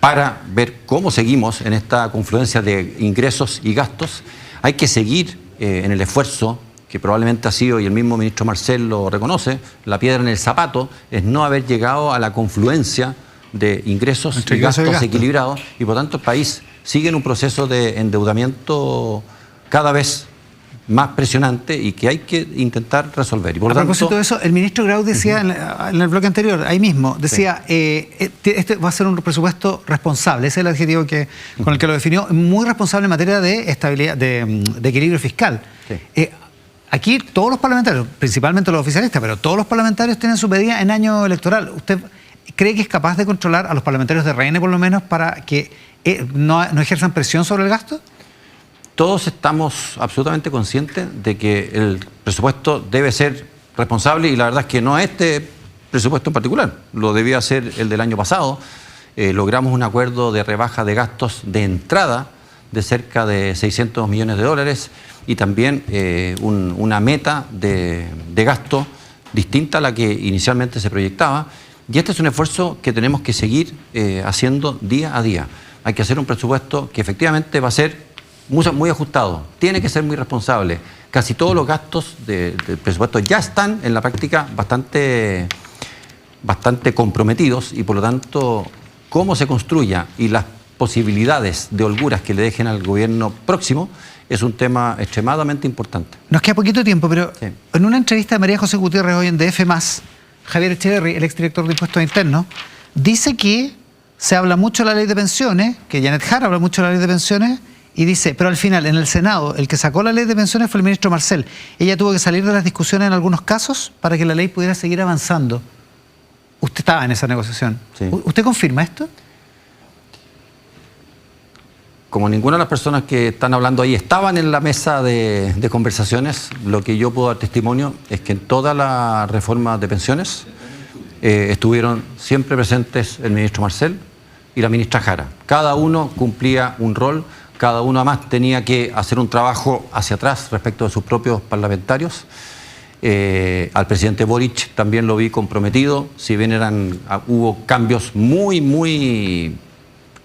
para ver cómo seguimos en esta confluencia de ingresos y gastos. Hay que seguir en el esfuerzo, que probablemente ha sido, y el mismo ministro Marcel lo reconoce, la piedra en el zapato, es no haber llegado a la confluencia de ingresos y gastos equilibrados, y por tanto el país sigue en un proceso de endeudamiento cada vez más presionante y que hay que intentar resolver. Y por a propósito de eso, el ministro Grau decía en el bloque anterior, ahí mismo, decía, este va a ser un presupuesto responsable, ese es el adjetivo con el que lo definió, muy responsable en materia de estabilidad, de equilibrio fiscal. Sí. Aquí todos los parlamentarios, principalmente los oficialistas, pero todos los parlamentarios tienen su medida en año electoral. ¿Usted cree que es capaz de controlar a los parlamentarios de RN por lo menos para que no ejerzan presión sobre el gasto? Todos estamos absolutamente conscientes de que el presupuesto debe ser responsable y la verdad es que no este presupuesto en particular, lo debía ser el del año pasado. Logramos un acuerdo de rebaja de gastos de entrada de cerca de 600 millones de dólares y también una meta de gasto distinta a la que inicialmente se proyectaba. Y este es un esfuerzo que tenemos que seguir haciendo día a día. Hay que hacer un presupuesto que efectivamente va a ser muy ajustado, tiene que ser muy responsable. Casi todos los gastos del presupuesto ya están en la práctica bastante comprometidos y por lo tanto cómo se construya y las posibilidades de holguras que le dejen al gobierno próximo es un tema extremadamente importante. Nos queda poquito tiempo, pero sí. En una entrevista de María José Gutiérrez hoy en DF+, Javier Echeverry, el exdirector de Impuestos Internos, dice que se habla mucho de la ley de pensiones, que Janet Jara habla mucho de la ley de pensiones, y dice, pero al final, en el Senado, el que sacó la ley de pensiones fue el ministro Marcel. Ella tuvo que salir de las discusiones en algunos casos para que la ley pudiera seguir avanzando. Usted estaba en esa negociación. Sí. ¿Usted confirma esto? Como ninguna de las personas que están hablando ahí estaban en la mesa de conversaciones, lo que yo puedo dar testimonio es que en toda la reforma de pensiones estuvieron siempre presentes el ministro Marcel y la ministra Jara. Cada uno cumplía un rol. Cada uno además tenía que hacer un trabajo hacia atrás respecto de sus propios parlamentarios. Al presidente Boric también lo vi comprometido, si bien hubo cambios muy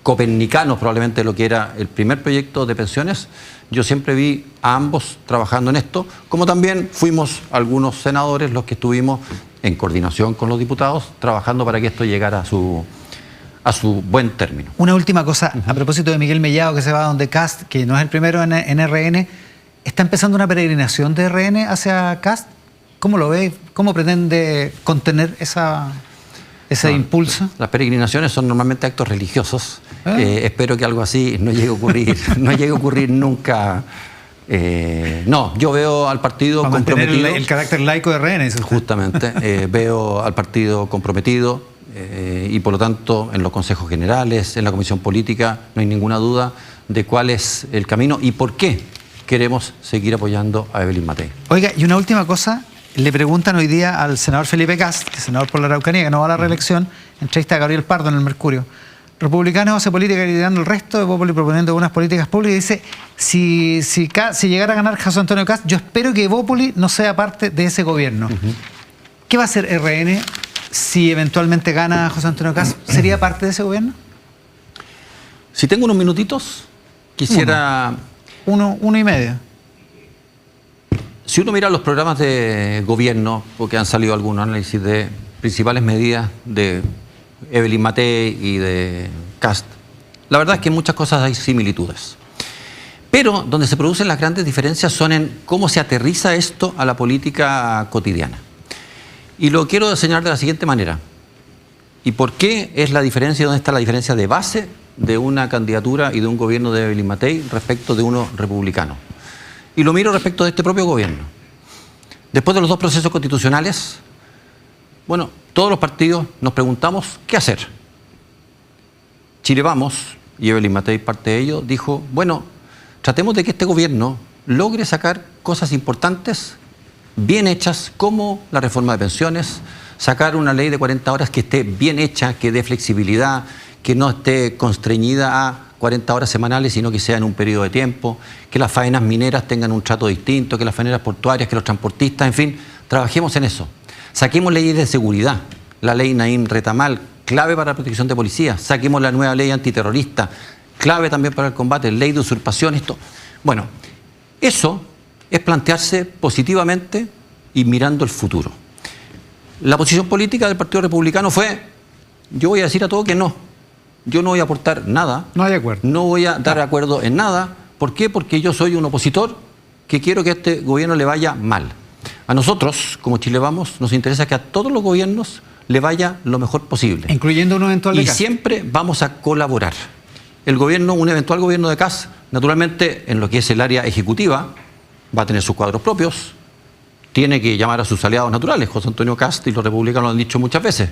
copernicanos probablemente de lo que era el primer proyecto de pensiones. Yo siempre vi a ambos trabajando en esto, como también fuimos algunos senadores los que estuvimos en coordinación con los diputados trabajando para que esto llegara a su buen término. Una última cosa, a propósito de Miguel Mellado, que se va donde Kast, que no es el primero en RN, ¿está empezando una peregrinación de RN hacia Kast? ¿Cómo lo ve? ¿Cómo pretende contener ese impulso? Las peregrinaciones son normalmente actos religiosos. Espero que algo así no llegue a ocurrir, no llegue a ocurrir nunca. No, yo veo al partido para comprometido. Mantener el carácter laico de RN. Justamente, veo al partido comprometido. Y por lo tanto en los consejos generales, en la comisión política, no hay ninguna duda de cuál es el camino y por qué queremos seguir apoyando a Evelyn Matei. Oiga, y una última cosa, le preguntan hoy día al senador Felipe Kast, que es senador por la Araucanía, que no va a la reelección, entrevista a Gabriel Pardo en el Mercurio. Republicanos hace política liderando el resto, de Evópoli proponiendo algunas políticas públicas, y dice, si llegara a ganar José Antonio Kast, yo espero que Evópoli no sea parte de ese gobierno. ¿Qué va a hacer RN? Si eventualmente gana José Antonio Kast, ¿sería parte de ese gobierno? Si tengo unos minutitos, quisiera... Uno y medio. Si uno mira los programas de gobierno, porque han salido algunos análisis de principales medidas de Evelyn Matei y de Kast, la verdad es que en muchas cosas hay similitudes. Pero donde se producen las grandes diferencias son en cómo se aterriza esto a la política cotidiana. Y lo quiero señalar de la siguiente manera. ¿Y por qué es la diferencia? ¿Dónde está la diferencia de base de una candidatura y de un gobierno de Evelyn Matei respecto de uno republicano? Y lo miro respecto de este propio gobierno. Después de los dos procesos constitucionales, bueno, todos los partidos nos preguntamos qué hacer. Chile Vamos, y Evelyn Matei parte de ello, dijo, bueno, tratemos de que este gobierno logre sacar cosas importantes bien hechas, como la reforma de pensiones, sacar una ley de 40 horas que esté bien hecha, que dé flexibilidad, que no esté constreñida a 40 horas semanales, sino que sea en un periodo de tiempo, que las faenas mineras tengan un trato distinto, que las faenas portuarias, que los transportistas, en fin, trabajemos en eso. Saquemos leyes de seguridad, la ley Naim Retamal, clave para la protección de policías, saquemos la nueva ley antiterrorista, clave también para el combate, ley de usurpación, esto. Bueno, eso es plantearse positivamente y mirando el futuro. La posición política del Partido Republicano fue, yo voy a decir a todo que no. Yo no voy a aportar nada. No hay acuerdo. No voy a dar acuerdo en nada. ¿Por qué? Porque yo soy un opositor que quiero que a este gobierno le vaya mal. A nosotros, como Chile Vamos, nos interesa que a todos los gobiernos le vaya lo mejor posible. Incluyendo un eventual de Y Kast. siempre vamos a colaborar. El gobierno, un eventual gobierno de Kast, naturalmente, en lo que es el área ejecutiva, va a tener sus cuadros propios, tiene que llamar a sus aliados naturales. José Antonio Kast y los republicanos lo han dicho muchas veces.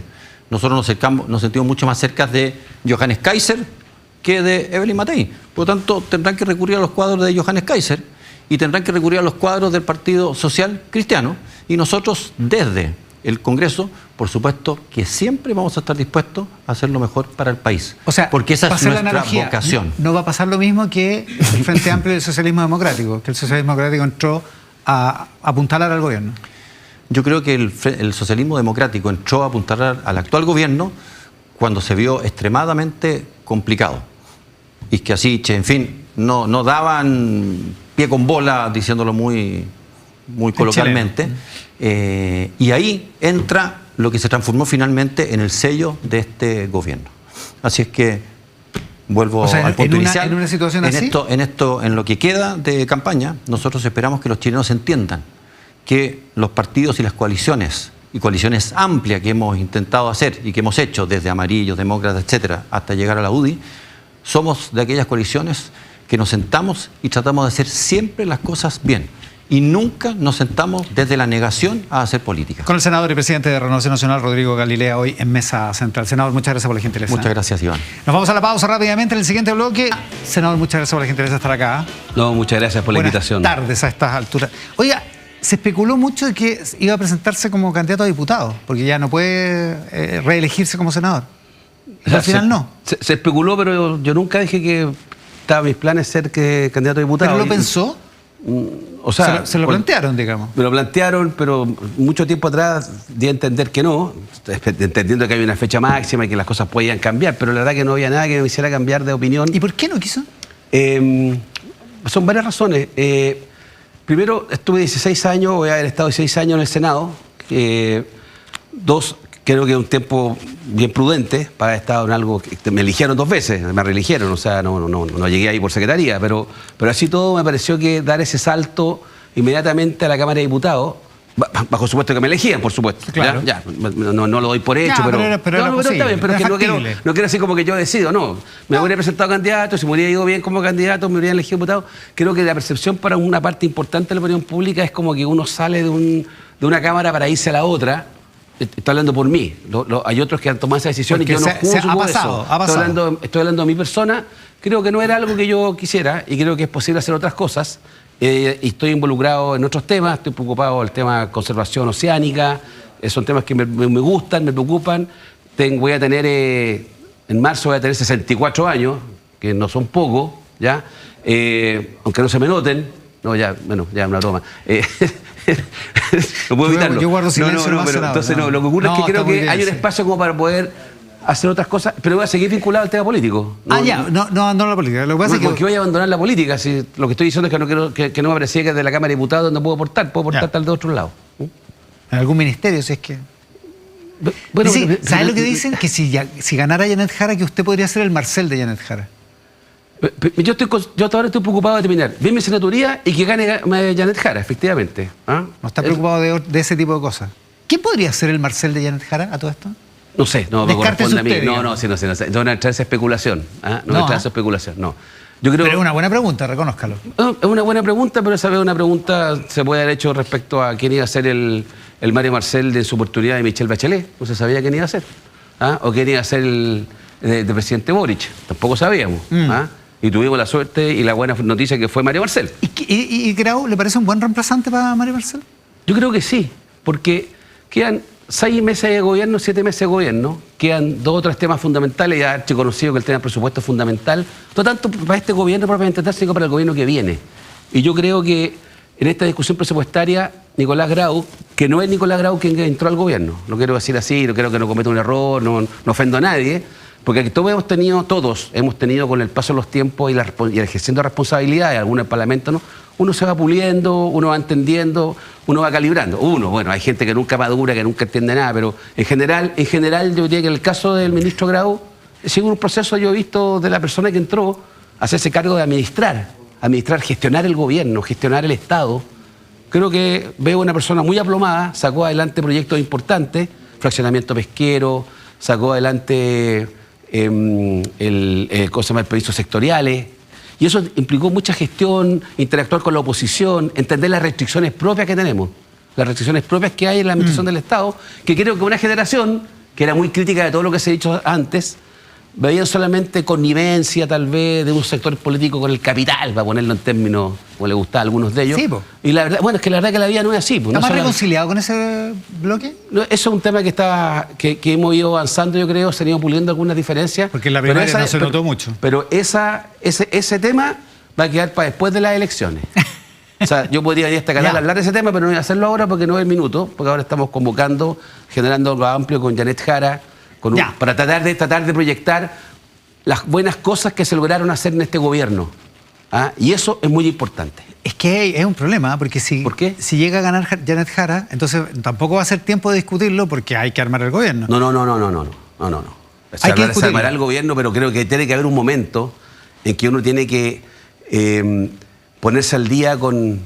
Nosotros nos sentimos mucho más cerca de Johannes Kaiser que de Evelyn Matei. Por lo tanto, tendrán que recurrir a los cuadros de Johannes Kaiser y tendrán que recurrir a los cuadros del Partido Social Cristiano. Y nosotros, desde el Congreso, por supuesto que siempre vamos a estar dispuestos a hacer lo mejor para el país. O sea, porque esa para es hacer la nuestra analogía, vocación. No va a pasar lo mismo que el Frente Amplio del Socialismo Democrático, que el Socialismo Democrático entró a apuntalar al gobierno. Yo creo que el socialismo democrático entró a apuntalar al actual gobierno cuando se vio extremadamente complicado. Y que así, en fin, no daban pie con bola, diciéndolo muy coloquialmente. Y ahí entra lo que se transformó finalmente en el sello de este gobierno. Así es que vuelvo al punto inicial. ¿En una situación así? En lo que queda de campaña, nosotros esperamos que los chilenos entiendan que los partidos y las coaliciones, y coaliciones amplias que hemos intentado hacer y que hemos hecho desde amarillos, demócratas, etcétera, hasta llegar a la UDI, somos de aquellas coaliciones que nos sentamos y tratamos de hacer siempre las cosas bien. Y nunca nos sentamos desde la negación a hacer política. Con el senador y presidente de Renovación Nacional, Rodrigo Galilea, hoy en Mesa Central. Senador, muchas gracias por la gentileza. Muchas gracias, Iván. Nos vamos a la pausa rápidamente en el siguiente bloque. Senador, muchas gracias por la gentileza de estar acá. No, muchas gracias por la invitación. Buenas tardes a estas alturas. Oiga, se especuló mucho de que iba a presentarse como candidato a diputado, porque ya no puede reelegirse como senador. Pero al final no. Se especuló, pero yo nunca dije que estaba en mis planes ser candidato a diputado. ¿Pero lo pensó? O sea, se lo plantearon, digamos. Me lo plantearon, pero mucho tiempo atrás di a entender que no, entendiendo que hay una fecha máxima y que las cosas podían cambiar, pero la verdad que no había nada que me hiciera cambiar de opinión. ¿Y por qué no quiso? Son varias razones. Primero, estuve 16 años, voy a haber estado 16 años en el Senado. Dos, creo que es un tiempo bien prudente para haber estado en algo que me eligieron 2 veces, me reeligieron, o sea, no llegué ahí por secretaría, pero así todo me pareció que dar ese salto inmediatamente a la Cámara de Diputados, bajo supuesto que me elegían, por supuesto. Claro. Ya, no lo doy por hecho, pero está bien, pero es que no quiero así como que yo decido, no. Me hubiera presentado candidato, si me hubiera ido bien como candidato, me hubiera elegido diputado. Creo que la percepción para una parte importante de la opinión pública es como que uno sale de una Cámara para irse a la otra. Estoy hablando por mí. Hay otros que han tomado esa decisión porque y yo no juzgo ha pasado. Estoy hablando de mi persona. Creo que no era algo que yo quisiera y creo que es posible hacer otras cosas. Y estoy involucrado en otros temas. Estoy preocupado del tema de conservación oceánica. Son temas que me gustan, me preocupan. Voy a tener, en marzo voy a tener 64 años, que no son pocos, ¿ya? Aunque no se me noten. No, ya, bueno, ya una broma. No puedo evitarlo. Yo guardo silencio. Pero entonces lo que ocurre es que creo que hay un espacio como para poder hacer otras cosas, pero voy a seguir vinculado al tema político. No abandono la política. Lo que pasa es que porque voy a abandonar la política. Si lo que estoy diciendo es que no quiero que no me parecía que de la Cámara de Diputados no puedo aportar tal de otro lado. En algún ministerio, si es que... Bueno, ¿sabes lo que dicen? Que si ganara Janet Jara, que usted podría ser el Marcel de Janet Jara. Yo ahora estoy preocupado de terminar bien mi senaturía y que gane Janet Jara, efectivamente. ¿No está preocupado de ese tipo de cosas? ¿Quién podría ser el Marcel de Janet Jara a todo esto? No sé, no me corresponde a mí. Usted, no sé. No me trae esa especulación. No me trae esa especulación, no. Yo creo, pero es una buena pregunta, reconózcalo. Es una buena pregunta, pero esa vez una pregunta se puede haber hecho respecto a quién iba a ser el Mario Marcel de su oportunidad de Michelle Bachelet. No se sabía quién iba a ser. O quién iba a ser el presidente Boric. Tampoco sabíamos. Y tuvimos la suerte y la buena noticia que fue Mario Marcel. ¿Y Grau le parece un buen reemplazante para Mario Marcel? Yo creo que sí, porque quedan 6 meses de gobierno, 7 meses de gobierno, quedan 2 o 3 temas fundamentales, ya archiconocido que el tema del presupuesto es fundamental, no tanto para este gobierno propiamente tal, sino para el gobierno que viene. Y yo creo que en esta discusión presupuestaria, Nicolás Grau, que no es Nicolás Grau quien entró al gobierno, lo quiero decir así, no quiero que no cometa un error, no ofendo a nadie, porque todos hemos tenido con el paso de los tiempos y el ejerciendo responsabilidades, algunos en el Parlamento, ¿no? Uno se va puliendo, uno va entendiendo, uno va calibrando. Bueno, hay gente que nunca madura, que nunca entiende nada, pero en general yo diría que en el caso del ministro Grau, sigue un proceso, yo he visto de la persona que entró, hacerse cargo de administrar, gestionar el gobierno, gestionar el Estado. Creo que veo una persona muy aplomada, sacó adelante proyectos importantes, fraccionamiento pesquero, sacó adelante permisos sectoriales, y eso implicó mucha gestión, interactuar con la oposición, entender las restricciones propias que tenemos, las restricciones propias que hay en la administración del Estado, que creo que una generación que era muy crítica de todo lo que se ha dicho antes, veían solamente connivencia tal vez de un sector político con el capital, para ponerlo en términos como le gustaba a algunos de ellos. Sí, po. Y la verdad, bueno, es que la verdad que la vida no es así. ¿Está más reconciliado con ese bloque? No, eso es un tema que hemos ido avanzando, yo creo, se han ido puliendo algunas diferencias. Porque en la primaria no se notó mucho. Pero ese tema va a quedar para después de las elecciones. O sea, yo podría ir a este canal a hablar de ese tema, pero no voy a hacerlo ahora porque no es el minuto, porque ahora estamos convocando, generando algo amplio con Janet Jara, para tratar de proyectar las buenas cosas que se lograron hacer en este gobierno. Y eso es muy importante. Es que es un problema, porque ¿Por qué? si llega a ganar Janet Jara, entonces tampoco va a ser tiempo de discutirlo porque hay que armar el gobierno. No. Se armará el gobierno, pero creo que tiene que haber un momento en que uno tiene que ponerse al día con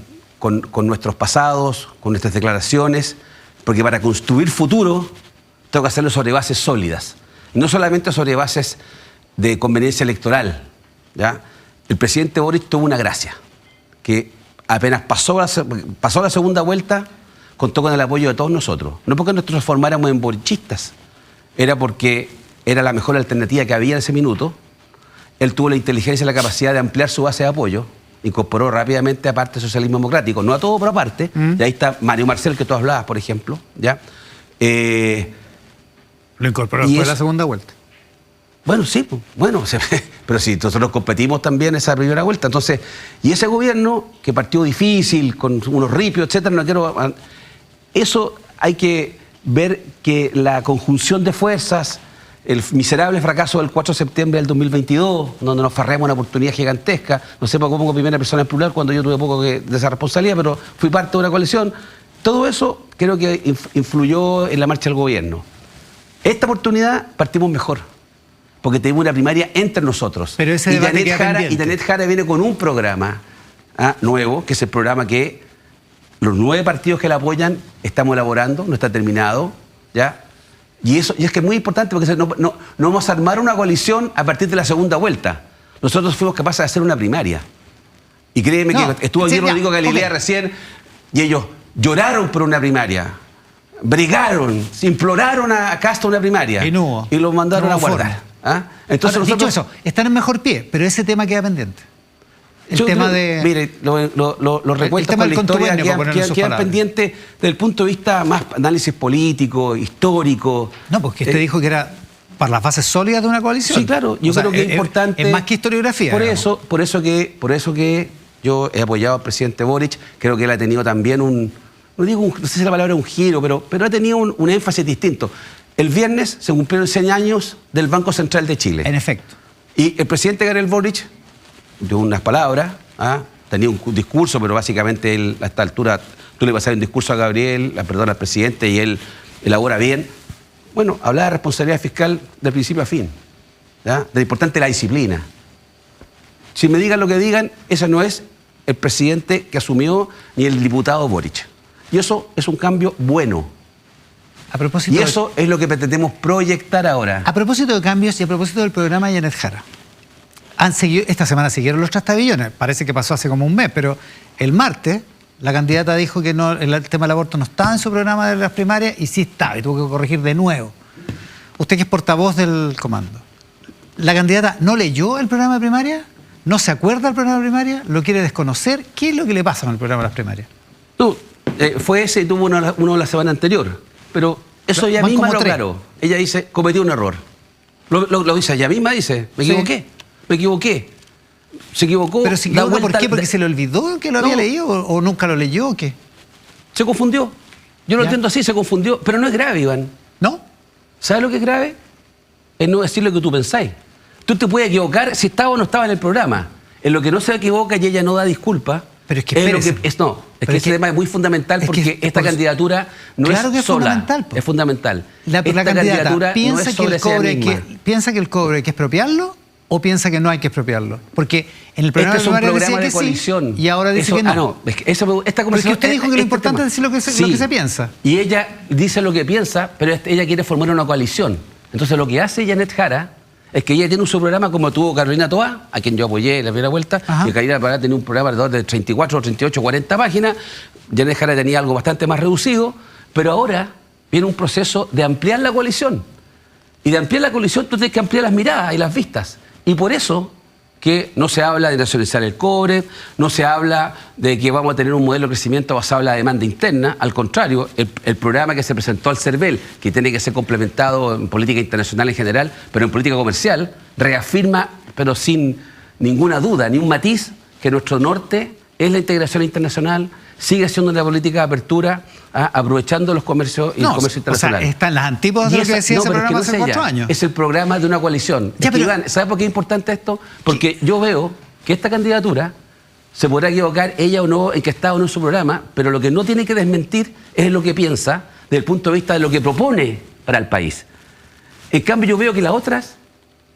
nuestros pasados, con nuestras declaraciones, porque para construir futuro tengo que hacerlo sobre bases sólidas. Y no solamente sobre bases de conveniencia electoral. ¿Ya? El presidente Boric tuvo una gracia, que apenas pasó la segunda vuelta, contó con el apoyo de todos nosotros. No porque nosotros nos formáramos en borichistas, era porque era la mejor alternativa que había en ese minuto. Él tuvo la inteligencia y la capacidad de ampliar su base de apoyo, incorporó rápidamente aparte el socialismo democrático, no a todo, pero aparte. Y ahí está Mario Marcel, que tú hablabas, por ejemplo. ¿Ya? Lo incorporó después de la segunda vuelta. Bueno, sí, pero si nosotros competimos también esa primera vuelta. Entonces, y ese gobierno, que partió difícil, con unos ripios, etcétera, eso hay que ver que la conjunción de fuerzas, el miserable fracaso del 4 de septiembre del 2022, donde nos farreamos una oportunidad gigantesca, no sé por qué pongo primera persona en plural cuando yo tuve poco de esa responsabilidad, pero fui parte de una coalición. Todo eso creo que influyó en la marcha del gobierno. Esta oportunidad partimos mejor, porque tenemos una primaria entre nosotros. Pero ese debate queda pendiente. Y Janet Jara viene con un programa nuevo, que es el programa que los 9 partidos que la apoyan estamos elaborando, no está terminado, ¿ya? Y es que es muy importante porque no vamos a armar una coalición a partir de la segunda vuelta. Nosotros fuimos capaces de hacer una primaria. Y créeme que estuvo aquí Rodrigo Galilea recién, y ellos lloraron por una primaria. Brigaron, imploraron a Castro una primaria. Y no hubo. Y lo mandaron a guardar. Entonces ahora, dicho eso, están en mejor pie, pero ese tema queda pendiente. Mire, los recuentos con la historia quedan pendientes desde el punto de vista más análisis político, histórico. No, porque usted dijo que era para las bases sólidas de una coalición. Sí, claro, yo creo que es importante. Es más que historiografía. Por eso que yo he apoyado al presidente Boric, creo que él ha tenido también no sé si la palabra es un giro, pero ha tenido un énfasis distinto. El viernes se cumplieron 100 años del Banco Central de Chile. En efecto. Y el presidente Gabriel Boric dio unas palabras, tenía un discurso, pero básicamente él, a esta altura, tú le vas a dar un discurso a Gabriel, al presidente, y él elabora bien. Bueno, hablaba de responsabilidad fiscal de principio a fin, ¿ya? De lo importante la disciplina. Si me digan lo que digan, ese no es el presidente que asumió ni el diputado Boric. Y eso es un cambio bueno. Y eso es lo que pretendemos proyectar ahora. A propósito de cambios y a propósito del programa Janet Jara, esta semana siguieron los trastabillones, parece que pasó hace como un mes, pero el martes la candidata dijo que el tema del aborto no estaba en su programa de las primarias y sí estaba, y tuvo que corregir de nuevo. Usted que es portavoz del comando, ¿la candidata no leyó el programa de primaria? ¿No se acuerda del programa de primaria? ¿Lo quiere desconocer? ¿Qué es lo que le pasa con el programa de las primarias? No, fue ese y tuvo uno la semana anterior. Pero eso ella Van misma como lo 3. aclaró. Ella dice, cometí un error. Lo dice ella misma, dice, me Sí. equivoqué. Se equivocó. Pero se da equivoca, ¿por vuelta qué? al- ¿Porque se le olvidó que lo había No. leído o nunca lo leyó o qué? Se confundió. Yo lo Ya. entiendo así, se confundió. Pero no es grave, Iván. ¿No? ¿Sabes lo que es grave? Es no decir lo que tú pensáis. Tú te puedes equivocar si estaba o no estaba en el programa. En lo que no se equivoca y ella no da disculpas. Pero es que lo espérese. que es no. Es Pero que es ese que- tema es muy fundamental es que porque esta por- candidatura no Claro que es es sola. fundamental, po. Es fundamental. La Esta candidata candidatura piensa, no es que sobre el cobre ella misma. piensa que el cobre hay que expropiarlo o piensa que no hay que expropiarlo. Porque en el programa Este es un primario decía programa de que coalición. sí y ahora dice Eso- que no. no. Es que esta Pero es que conversación... usted dijo que lo importante es decir lo que se piensa. Y ella dice lo que piensa, pero ella quiere formar una coalición. Entonces lo que hace Janet Jara es que ella tiene un programa como tuvo Carolina Toá, a quien yo apoyé en la primera vuelta, Ajá. y Carolina Toá tenía un programa alrededor de 34, 38, 40 páginas. Janet Jara tenía algo bastante más reducido, pero ahora viene un proceso de ampliar la coalición. Y de ampliar la coalición tú tienes que ampliar las miradas y las vistas. Y por eso que no se habla de nacionalizar el cobre, no se habla de que vamos a tener un modelo de crecimiento basado en la demanda interna. Al contrario, el programa que se presentó al CERVEL, que tiene que ser complementado en política internacional en general, pero en política comercial, reafirma, pero sin ninguna duda, ni un matiz, que nuestro norte es la integración internacional, sigue siendo una política de apertura, aprovechando los comercios y el comercio internacional. O sea, están las antípodas de Y lo que esa- decía no, ese pero es que programa no hace es 4 ella, años. Es el programa de una coalición. Ya, Es que, pero- Iván, ¿sabes por qué es importante esto? Porque yo veo que esta candidatura se podrá equivocar ella o no en que está o no en su programa, pero lo que no tiene que desmentir es lo que piensa desde el punto de vista de lo que propone para el país. En cambio, yo veo que las otras,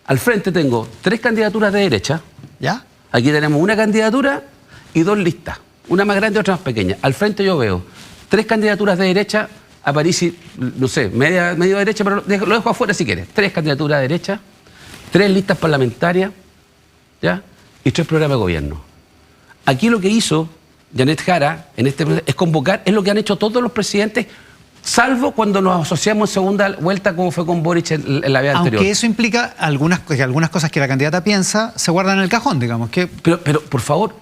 al frente tengo 3 candidaturas de derecha, ¿Ya? aquí tenemos una candidatura y 2 listas, una más grande y otra más pequeña. Al frente yo veo 3 candidaturas de derecha, a París, no sé, medio derecha, pero lo dejo afuera si quieres. 3 candidaturas de derecha, 3 listas parlamentarias, ¿ya? Y 3 programas de gobierno. Aquí lo que hizo Janet Jara en este proceso es convocar, es lo que han hecho todos los presidentes, salvo cuando nos asociamos en segunda vuelta como fue con Boric en la vez anterior. Aunque eso implica algunas cosas que la candidata piensa se guardan en el cajón, digamos. Que Pero, por favor,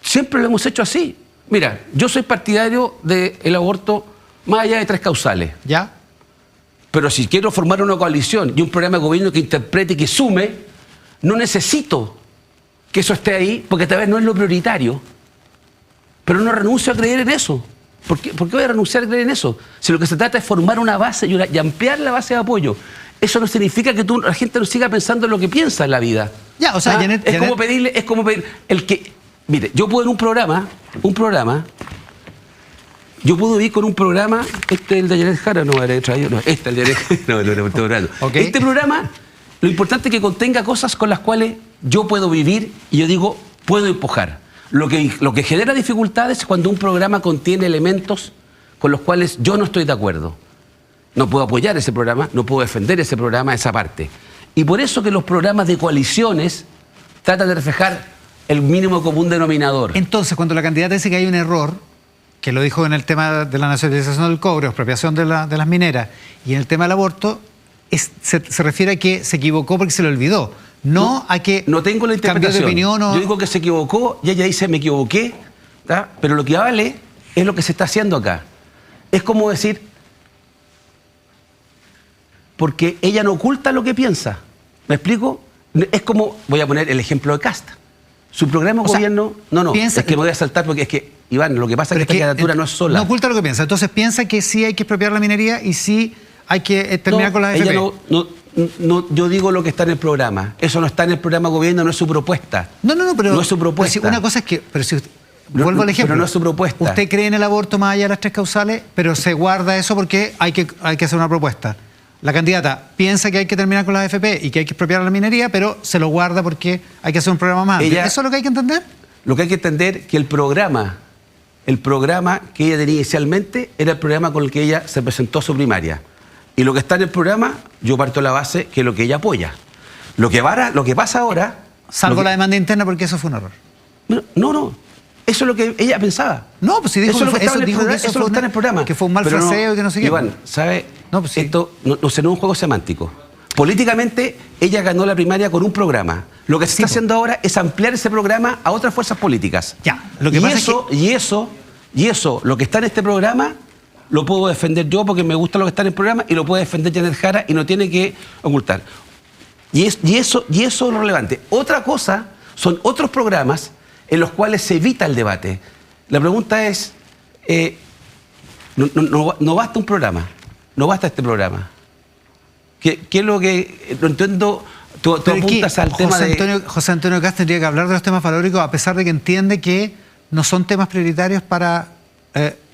siempre lo hemos hecho así. Mira, yo soy partidario del aborto más allá de 3 causales. ¿Ya? Pero si quiero formar una coalición y un programa de gobierno que interprete y que sume, no necesito que eso esté ahí, porque tal vez no es lo prioritario. Pero no renuncio a creer en eso. ¿Por qué voy a renunciar a creer en eso? Si lo que se trata es formar una base y ampliar la base de apoyo. Eso no significa que la gente no siga pensando en lo que piensa en la vida. Ya, o sea, Janet- es como pedir el que... Mire, yo puedo en un programa, yo puedo ir con un programa, este es el de Janet Jara, no habré traído, no, este es el de Janet Jara, no, estoy hablando. Ok. Este programa, lo importante es que contenga cosas con las cuales yo puedo vivir y yo digo, puedo empujar. Lo que genera dificultades es cuando un programa contiene elementos con los cuales yo no estoy de acuerdo. No puedo apoyar ese programa, no puedo defender ese programa, esa parte. Y por eso que los programas de coaliciones tratan de reflejar el mínimo común denominador. Entonces, cuando la candidata dice que hay un error, que lo dijo en el tema de la nacionalización del cobre, expropiación de las mineras, y en el tema del aborto, se refiere a que se equivocó porque se le olvidó, no a que No tengo la cambió interpretación. de opinión o... Yo digo que se equivocó y ella dice me equivoqué, ¿tá? Pero lo que vale es lo que se está haciendo acá. Es como decir, porque ella no oculta lo que piensa. ¿Me explico? Es como, voy a poner el ejemplo de Casta. Su programa de O sea, gobierno... No, piensa- es que me voy a saltar porque es que, Iván, lo que pasa es Pero que esta candidatura no es sola. No oculta lo que piensa. Entonces piensa que sí hay que expropiar la minería y sí hay que terminar con las AFP. ella no, yo digo lo que está en el programa. Eso no está en el programa de gobierno, no es su propuesta. No, pero... No es su propuesta. pero si una cosa es que... Pero si vuelvo al pero ejemplo. no es su propuesta. Usted cree en el aborto más allá de las 3 causales, pero se guarda eso porque hay que hacer una propuesta. La candidata piensa que hay que terminar con las AFP y que hay que expropiar la minería, pero se lo guarda porque hay que hacer un programa más amplio. ¿Eso es lo que hay que entender? Lo que hay que entender es que el programa que ella tenía inicialmente era el programa con el que ella se presentó a su primaria. Y lo que está en el programa, yo parto de la base que es lo que ella apoya. Lo que pasa ahora... Salvo la demanda interna porque eso fue un error. No. Eso es lo que ella pensaba. No, pues si dijo eso es lo que eso estaba en el dijo programa, que eso es lo que está en el programa. que fue un mal Pero fraseo y que no sé qué. Iván, ¿sabe? No, pues sí. Esto no es un juego semántico. Políticamente, ella ganó la primaria con un programa. Lo que se está haciendo ahora es ampliar ese programa a otras fuerzas políticas. Ya, lo que pasa es y Y eso, lo que está en este programa, lo puedo defender yo porque me gusta lo que está en el programa y lo puede defender Janet Jara y no tiene que ocultar. Y eso es lo relevante. Otra cosa son otros programas en los cuales se evita el debate. La pregunta es, no basta un programa, no basta este programa. ¿Qué es lo que... No entiendo, tú apuntas al tema de... José Antonio Kast tendría que hablar de los temas valóricos a pesar de que entiende que no son temas prioritarios para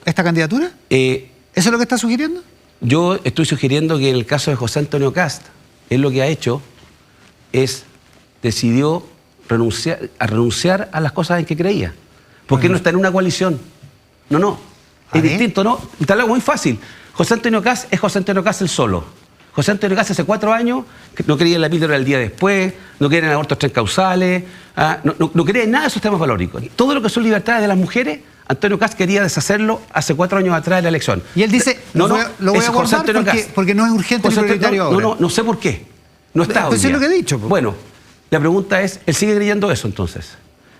esta candidatura. ¿Eso es lo que está sugiriendo? Yo estoy sugiriendo que en el caso de José Antonio Kast, él lo que ha hecho es decidió renunciar a las cosas en que creía. Porque no está en una coalición. No. Es distinto, ¿no? Está algo muy fácil. José Antonio Kast es José Antonio Kast el solo. José Antonio Kast hace 4 años no creía en la píldora del día después, no creía en abortos transcausales, no creía en nada de esos temas valóricos. Todo lo que son libertades de las mujeres, Antonio Kast quería deshacerlo hace 4 años atrás de la elección. Y él dice, lo voy a abordar porque no es urgente ni prioritario ahora. No sé por qué. No está hoy Eso es lo que he dicho. Bueno, la pregunta es, ¿él sigue creyendo eso entonces?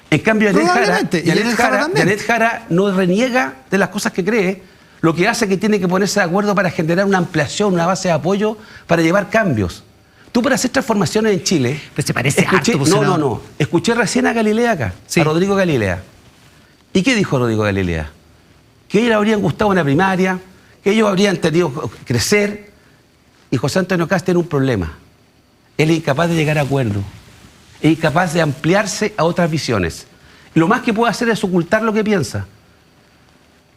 En cambio, Janet Jara no reniega de las cosas que cree, lo que hace que tiene que ponerse de acuerdo para generar una ampliación, una base de apoyo para llevar cambios. Tú para hacer transformaciones en Chile... Pues se parece harto, No. Escuché recién a Galilea acá, sí. A Rodrigo Galilea. ¿Y qué dijo Rodrigo Galilea? Que a ellos le habrían gustado una primaria, que ellos habrían tenido crecer, y José Antonio Kast tiene un problema. Él es incapaz de llegar a acuerdo, es incapaz de ampliarse a otras visiones. Lo más que puede hacer es ocultar lo que piensa.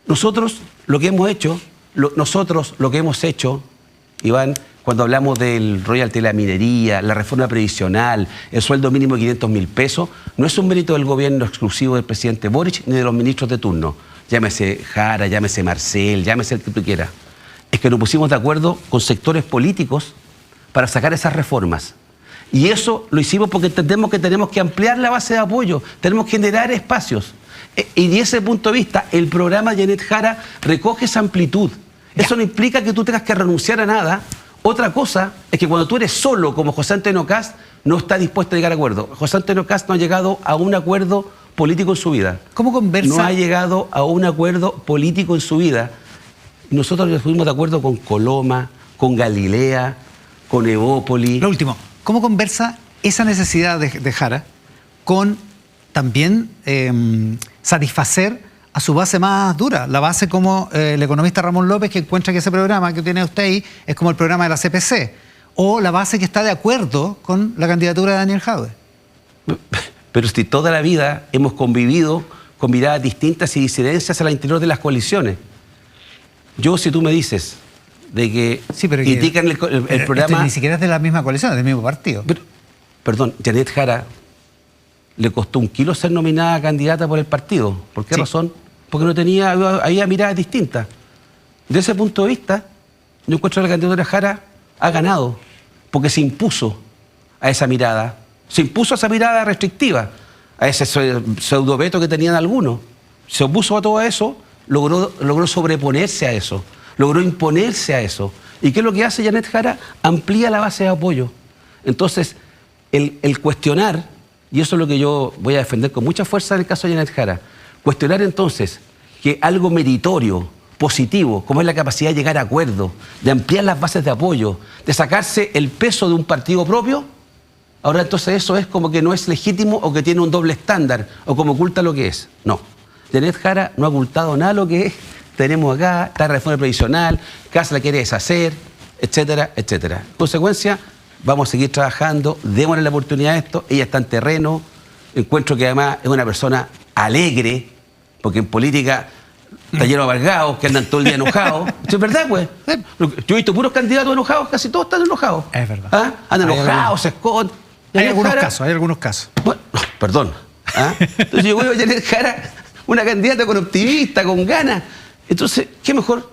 Nosotros lo que hemos hecho, Iván, cuando hablamos del royalty de la minería, la reforma previsional, el sueldo mínimo de 500.000 pesos, no es un mérito del gobierno exclusivo del presidente Boric ni de los ministros de turno. Llámese Jara, llámese Marcel, llámese el que tú quieras. Es que nos pusimos de acuerdo con sectores políticos para sacar esas reformas. Y eso lo hicimos porque entendemos que tenemos que ampliar la base de apoyo, tenemos que generar espacios. Y de ese punto de vista, el programa Janet Jara recoge esa amplitud. Eso no implica que tú tengas que renunciar a nada. Otra cosa es que cuando tú eres solo, como José Antonio Kast, no está dispuesto a llegar a acuerdo. José Antonio Kast no ha llegado a un acuerdo político en su vida. ¿Cómo conversa? No ha llegado a un acuerdo político en su vida. Nosotros estuvimos de acuerdo con Coloma, con Galilea, con Evópoli. Lo último, ¿cómo conversa esa necesidad de Jara con también satisfacer a su base más dura? La base como el economista Ramón López, que encuentra que ese programa que tiene usted ahí es como el programa de la CPC, o la base que está de acuerdo con la candidatura de Daniel Jadwe. Pero si toda la vida hemos convivido con miradas distintas y disidencias al interior de las coaliciones. Yo, si tú me dices de que critican el programa... Ni siquiera es de la misma coalición, es del mismo partido. Perdón, Janet Jara le costó un kilo ser nominada candidata por el partido. ¿Por qué razón? Porque había miradas distintas. De ese punto de vista, yo encuentro que la candidatura de Jara ha ganado, porque se impuso a esa mirada. Se impuso a esa mirada restrictiva, a ese pseudoveto que tenían algunos. Se opuso a todo eso, logró sobreponerse a eso, logró imponerse a eso. ¿Y qué es lo que hace Janet Jara? Amplía la base de apoyo. Entonces, el cuestionar, y eso es lo que yo voy a defender con mucha fuerza en el caso de Janet Jara, cuestionar entonces que algo meritorio, positivo, como es la capacidad de llegar a acuerdos, de ampliar las bases de apoyo, de sacarse el peso de un partido propio, ahora entonces eso es como que no es legítimo o que tiene un doble estándar o como oculta lo que es. No, Janet Jara no ha ocultado nada de lo que es. Tenemos acá, está la reforma previsional, Kast la quiere deshacer, etcétera, etcétera. En consecuencia, vamos a seguir trabajando, démosle la oportunidad a esto, ella está en terreno, encuentro que además es una persona alegre, porque en política está lleno de amargados que andan todo el día enojados. ¿Es verdad, pues? Yo he visto puros candidatos enojados, casi todos están enojados. Es verdad. Andan enojados, se esconden. Hay algunos casos. Bueno, perdón. Entonces yo veo a Janet Jara, una candidata con optimista, con ganas. Entonces, ¿qué mejor?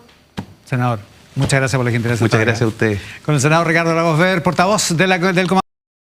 Senador, muchas gracias por la gentileza. Muchas gracias a ustedes. Con el senador Ricardo Lagos Ver, portavoz del Comando.